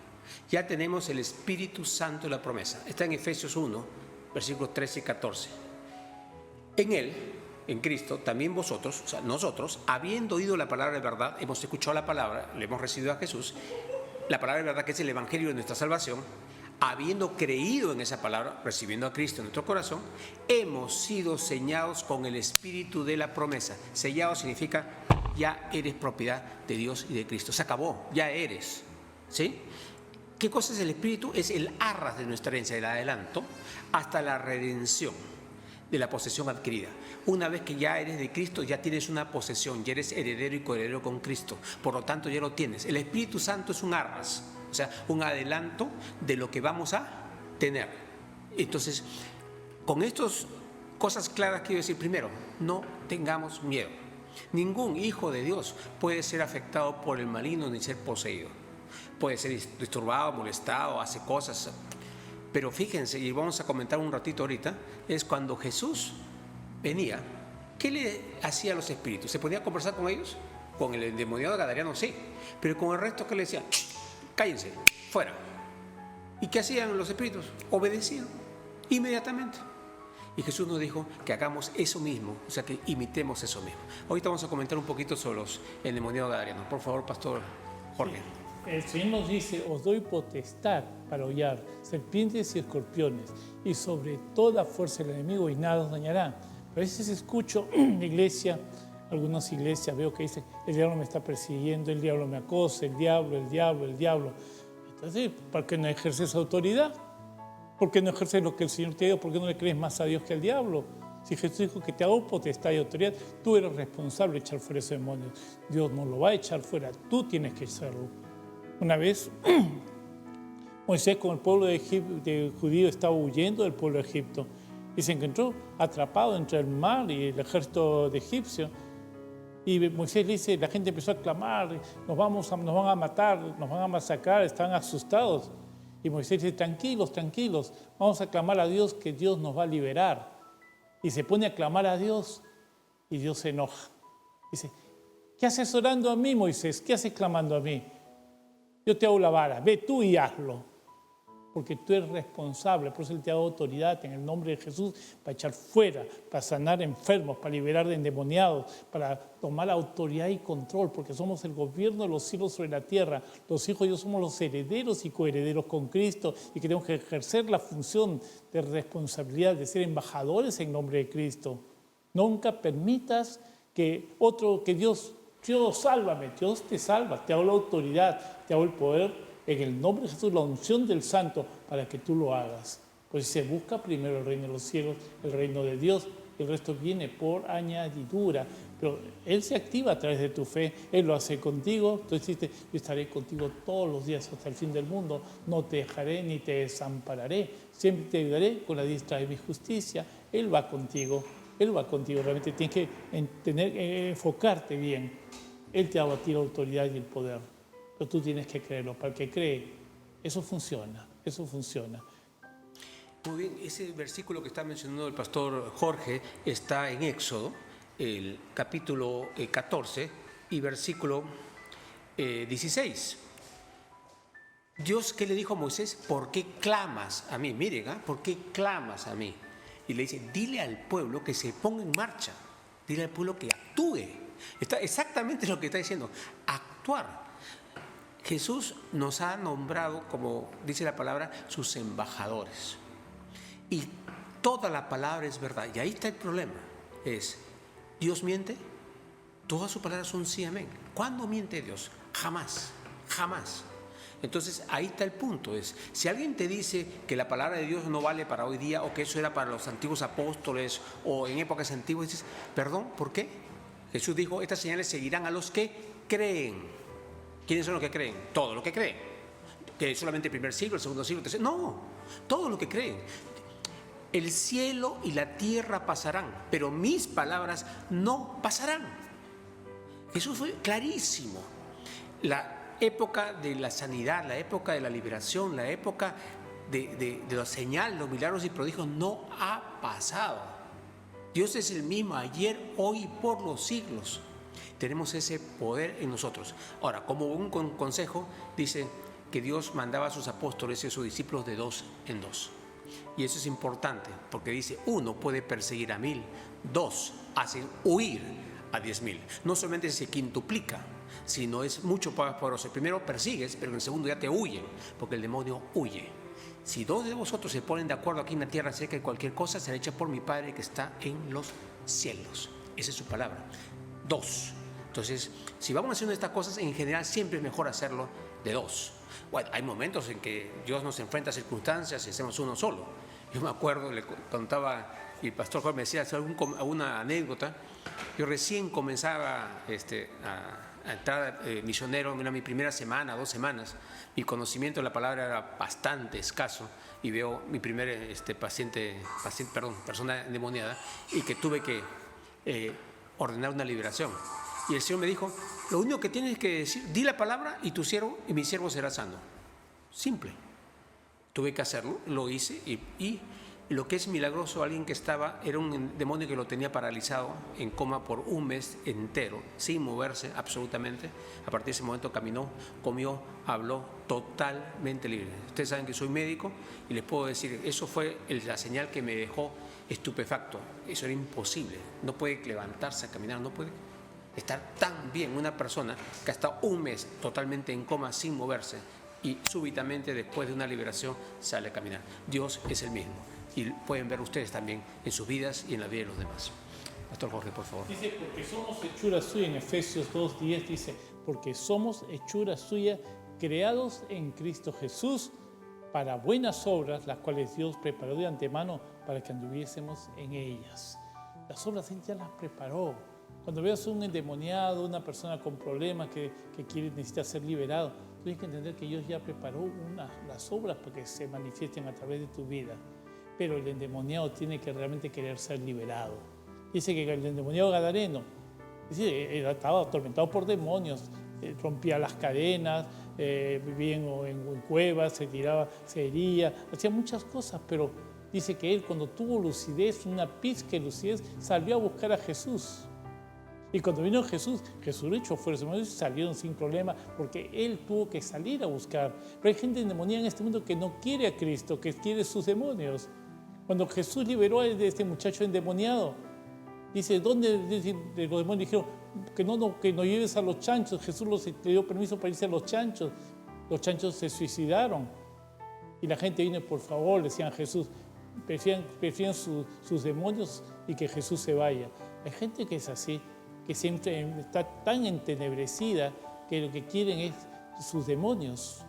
B: ya tenemos el Espíritu Santo de la promesa. Está en Efesios 1, versículos 13 y 14. En Él, en Cristo, también vosotros, o sea, nosotros, habiendo oído la palabra de verdad, hemos escuchado la palabra, le hemos recibido a Jesús, la palabra de verdad que es el Evangelio de nuestra salvación, habiendo creído en esa palabra, recibiendo a Cristo en nuestro corazón, hemos sido sellados con el Espíritu de la promesa. Sellado significa ya eres propiedad de Dios y de Cristo. Se acabó, ya eres. ¿Sí? ¿Qué cosa es el Espíritu? Es el arras de nuestra herencia, el adelanto, hasta la redención de la posesión adquirida. Una vez que ya eres de Cristo, ya tienes una posesión, ya eres heredero y coheredero con Cristo. Por lo tanto, ya lo tienes. El Espíritu Santo es un arras, o sea, un adelanto de lo que vamos a tener. Entonces, con estas cosas claras quiero decir, primero, no tengamos miedo. Ningún hijo de Dios puede ser afectado por el maligno ni ser poseído. Puede ser disturbado, molestado, hace cosas. Pero fíjense, y vamos a comentar un ratito ahorita, es cuando Jesús venía, ¿qué le hacía a los espíritus? ¿Se podía conversar con ellos? Con el endemoniado gadareno sí, pero con el resto, ¿qué le decían? Cállense, fuera. ¿Y qué hacían los espíritus? Obedecían inmediatamente. Y Jesús nos dijo que hagamos eso mismo, o sea, que imitemos eso mismo. Ahorita vamos a comentar un poquito sobre los endemoniados gadarenos. Por favor, Pastor Jorge.
A: Sí. El Señor nos dice, os doy potestad para hollar serpientes y escorpiones y sobre toda fuerza del enemigo y nada os dañará. A veces escucho en la iglesia, algunas iglesias veo que dicen, el diablo me está persiguiendo, el diablo me acosa, el diablo. Entonces, ¿por qué no ejerces autoridad? ¿Por qué no ejerces lo que el Señor te dio? ¿Por qué no le crees más a Dios que al diablo? Si Jesús dijo que te hago potestad y autoridad, tú eres responsable de echar fuera esos demonios. Dios no lo va a echar fuera, tú tienes que hacerlo. Una vez, Moisés con el pueblo de judío estaba huyendo del pueblo de Egipto y se encontró atrapado entre el mar y el ejército de egipcio. Y Moisés le dice, la gente empezó a clamar, nos van a matar, nos van a masacrar, están asustados. Y Moisés dice, tranquilos, vamos a clamar a Dios que Dios nos va a liberar. Y se pone a clamar a Dios y Dios se enoja. Dice, ¿qué haces orando a mí, Moisés? ¿Qué haces clamando a mí? Yo te hago la vara, ve tú y hazlo, porque tú eres responsable, por eso Él te ha dado autoridad en el nombre de Jesús para echar fuera, para sanar enfermos, para liberar de endemoniados, para tomar autoridad y control, porque somos el gobierno de los cielos sobre la tierra. Los hijos de Dios somos los herederos y coherederos con Cristo y que tenemos que ejercer la función de responsabilidad de ser embajadores en nombre de Cristo. Nunca permitas que Dios sálvame, Dios te salva, te hago la autoridad, te hago el poder en el nombre de Jesús, la unción del Santo para que tú lo hagas. Pues se busca primero el reino de los cielos, el reino de Dios, el resto viene por añadidura. Pero Él se activa a través de tu fe, Él lo hace contigo. Entonces dices, yo estaré contigo todos los días hasta el fin del mundo, no te dejaré ni te desampararé, siempre te ayudaré con la diestra de mi justicia. Él va contigo, realmente tienes que enfocarte bien. Él te ha dado a ti la autoridad y el poder, pero tú tienes que creerlo. Para el que cree, eso funciona.
B: Muy bien, ese versículo que está mencionando el pastor Jorge está en Éxodo, el capítulo 14 y versículo 16. Dios, ¿qué le dijo a Moisés? ¿Por qué clamas a mí? Miren, ¿eh? ¿Por qué clamas a mí? Y le dice, dile al pueblo que se ponga en marcha, dile al pueblo que actúe. Está exactamente lo que está diciendo, actuar. Jesús nos ha nombrado, como dice la palabra, sus embajadores. Y toda la palabra es verdad. Y ahí está el problema. Es, ¿Dios miente? Todas sus palabras son sí, amén. ¿Cuándo miente Dios? Jamás, jamás. Entonces ahí está el punto. Es, si alguien te dice que la palabra de Dios no vale para hoy día o que eso era para los antiguos apóstoles o en épocas antiguas, dices, perdón, ¿por qué? Jesús dijo, estas señales seguirán a los que creen. ¿Quiénes son los que creen? Todos los que creen. Que solamente el primer siglo, el segundo siglo, el tercer. No, todos los que creen. El cielo y la tierra pasarán, pero mis palabras no pasarán. Jesús fue clarísimo. La época de la sanidad, la época de la liberación, la época de la señal, los milagros y prodigios no ha pasado. Dios es el mismo ayer, hoy y por los siglos. Tenemos ese poder en nosotros. Ahora, como un consejo, dice que Dios mandaba a sus apóstoles y a sus discípulos de 2 en 2. Y eso es importante, porque dice, 1 puede perseguir a 1000, 2 hacen huir a 10,000. No solamente se quintuplica, sino es mucho más poderoso. Primero persigues, pero en el segundo ya te huyen, porque el demonio huye. Si 2 de vosotros se ponen de acuerdo aquí en la tierra acerca de cualquier cosa, será hecha por mi Padre que está en los cielos. Esa es su palabra. 2. Entonces, si vamos haciendo estas cosas, en general siempre es mejor hacerlo de 2. Bueno, hay momentos en que Dios nos enfrenta a circunstancias y hacemos uno solo. Yo me acuerdo, le contaba, y el pastor Juan me decía alguna anécdota. Yo recién comenzaba a entrar misionero, era mi primera semana, 2 semanas. Mi conocimiento de la palabra era bastante escaso y veo mi primer persona endemoniada y que tuve que ordenar una liberación. Y el Señor me dijo, lo único que tienes que decir, di la palabra y tu siervo y mi siervo será sano. Simple. Tuve que hacerlo, lo hice y lo que es milagroso, alguien que era un demonio que lo tenía paralizado en coma por 1 mes entero, sin moverse absolutamente. A partir de ese momento caminó, comió, habló, totalmente libre. Ustedes saben que soy médico y les puedo decir, eso fue la señal que me dejó estupefacto. Eso era imposible. No puede levantarse a caminar, no puede estar tan bien una persona que ha estado 1 mes totalmente en coma sin moverse y súbitamente después de una liberación sale a caminar. Dios es el mismo y pueden ver ustedes también en sus vidas y en la vida de los demás. Pastor Jorge, por favor.
A: Dice, porque somos hechura suya, en Efesios 2:10 dice, porque somos hechura suya, creados en Cristo Jesús para buenas obras, las cuales Dios preparó de antemano para que anduviésemos en ellas. Las obras Él ya las preparó. Cuando veas un endemoniado, una persona con problemas que necesita ser liberado, tienes que entender que Dios ya preparó las obras para que se manifiesten a través de tu vida. Pero el endemoniado tiene que realmente querer ser liberado. Dice que el endemoniado gadareno estaba atormentado por demonios, rompía las cadenas, vivía en cuevas, se tiraba, se hería, hacía muchas cosas, pero dice que él cuando tuvo lucidez, una pizca de lucidez, salió a buscar a Jesús. Y cuando vino Jesús lo echó fuera, salieron sin problema, porque él tuvo que salir a buscar. Pero hay gente endemoniada en este mundo que no quiere a Cristo, que quiere sus demonios. Cuando Jesús liberó a este muchacho endemoniado, dice, ¿dónde? Los demonios dijeron que no lleves a los chanchos. Jesús le dio permiso para irse a los chanchos. Los chanchos se suicidaron. Y la gente vino, por favor, le decían a Jesús, prefieren sus demonios y que Jesús se vaya. Hay gente que es así, que siempre está tan entenebrecida que lo que quieren es sus demonios.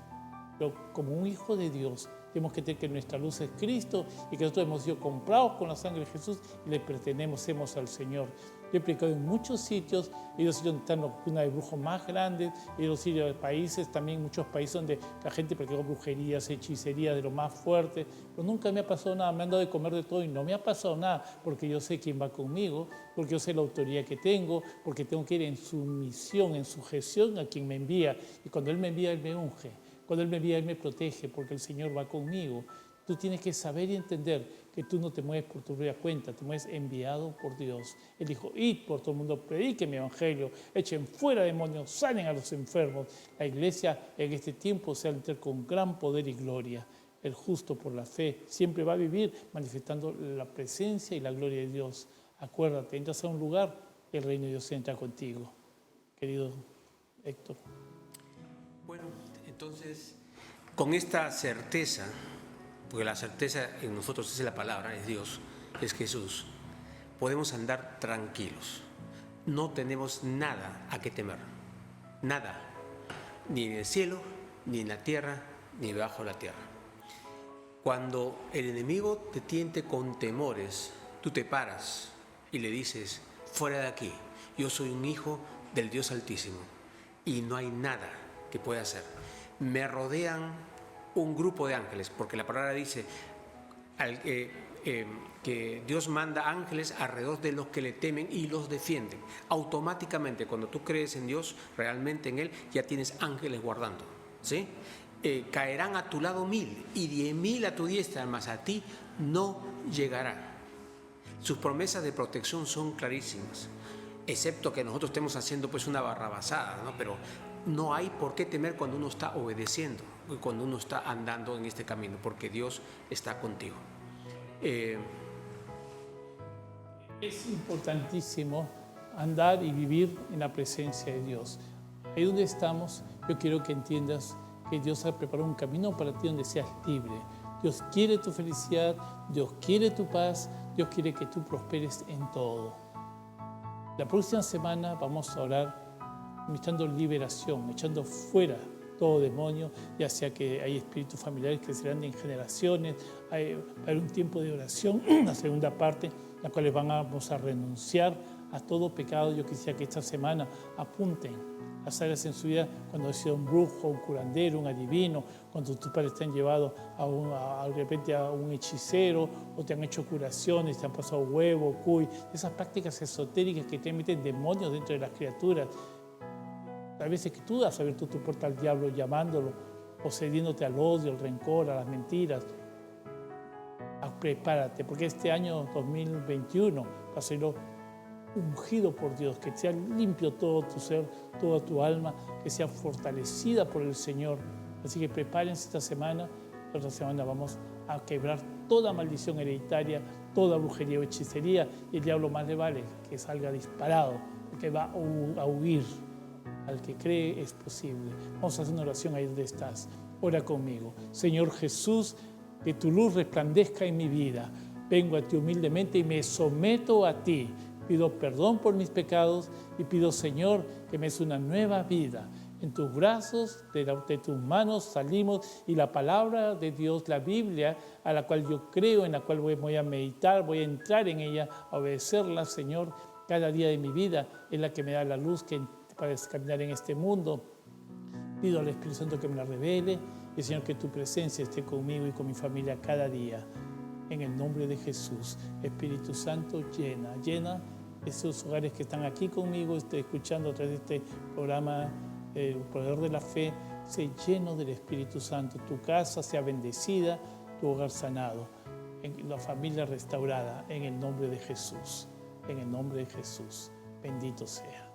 A: Pero como un hijo de Dios, tenemos que tener que nuestra luz es Cristo y que nosotros hemos sido comprados con la sangre de Jesús y le pertenecemos al Señor. Yo he predicado en muchos sitios, he ido a sitios donde están las cunas de brujos más grandes, he ido a sitios de países, también muchos países donde la gente practicó brujerías, hechicerías de lo más fuerte, pero nunca me ha pasado nada, me han dado de comer de todo y no me ha pasado nada, porque yo sé quién va conmigo, porque yo sé la autoridad que tengo, porque tengo que ir en sumisión, en sujeción a quien me envía, y cuando Él me envía, Él me unge. Cuando Él me envía, Él me protege, porque el Señor va conmigo. Tú tienes que saber y entender que tú no te mueves por tu propia cuenta, te mueves enviado por Dios. Él dijo, id por todo el mundo, prediquen mi evangelio, echen fuera demonios, sanen a los enfermos. La iglesia en este tiempo se va a meter con gran poder y gloria. El justo por la fe siempre va a vivir manifestando la presencia y la gloria de Dios. Acuérdate, entras a un lugar y el reino de Dios entra contigo. Querido Héctor.
B: Bueno, entonces, con esta certeza, porque la certeza en nosotros es la palabra, es Dios, es Jesús, podemos andar tranquilos. No tenemos nada a qué temer, nada, ni en el cielo, ni en la tierra, ni debajo de la tierra. Cuando el enemigo te tiente con temores, tú te paras y le dices, fuera de aquí, yo soy un hijo del Dios Altísimo y no hay nada que pueda hacer. Me rodean un grupo de ángeles, porque la palabra dice que Dios manda ángeles alrededor de los que le temen y los defienden. Automáticamente, cuando tú crees en Dios, realmente en Él, ya tienes ángeles guardando, ¿sí? Caerán a tu lado 1000 y 10.000 a tu diestra, mas a ti no llegará. Sus promesas de protección son clarísimas, excepto que nosotros estemos haciendo pues una barrabasada, ¿no? Pero no hay por qué temer cuando uno está obedeciendo, cuando uno está andando en este camino, porque Dios está contigo.
A: Es importantísimo andar y vivir en la presencia de Dios. Ahí donde estamos, yo quiero que entiendas que Dios ha preparado un camino para ti donde seas libre. Dios quiere tu felicidad, Dios quiere tu paz, Dios quiere que tú prosperes en todo. La próxima semana vamos a orar echando liberación, echando fuera todo demonio, ya sea que hay espíritus familiares que serán en generaciones. Hay un tiempo de oración, la segunda parte, en la cual vamos a renunciar a todo pecado. Yo quisiera que esta semana apunten las áreas en su vida cuando ha sido un brujo, un curandero, un adivino, cuando tus padres te han llevado de repente a un hechicero o te han hecho curaciones, te han pasado huevo, cuy, esas prácticas esotéricas que te meten demonios dentro de las criaturas. A veces que tú has abierto tu puerta al diablo llamándolo o cediéndote al odio, al rencor, a las mentiras. Prepárate, porque este año 2021 va a ser ungido por Dios, que sea limpio todo tu ser, toda tu alma, que sea fortalecida por el Señor. Así que prepárense esta semana. La otra semana vamos a quebrar toda maldición hereditaria, toda brujería o hechicería, y el diablo más le vale que salga disparado, porque va a huir. Al que cree es posible. Vamos a hacer una oración ahí donde estás. Ora conmigo. Señor Jesús, que tu luz resplandezca en mi vida. Vengo a ti humildemente y me someto a ti. Pido perdón por mis pecados y pido, Señor, que me des una nueva vida. En tus brazos, de tus manos salimos, y la palabra de Dios, la Biblia, a la cual yo creo, en la cual voy a meditar, voy a entrar en ella, a obedecerla, Señor, cada día de mi vida, es la que me da la luz para caminar en este mundo. Pido al Espíritu Santo que me la revele y, Señor, que tu presencia esté conmigo y con mi familia cada día. En el nombre de Jesús, Espíritu Santo, llena esos hogares que están aquí conmigo, escuchando a través de este programa, El Poder de la Fe. Sé lleno del Espíritu Santo, tu casa sea bendecida, tu hogar sanado, la familia restaurada, en el nombre de Jesús. En el nombre de Jesús, bendito sea.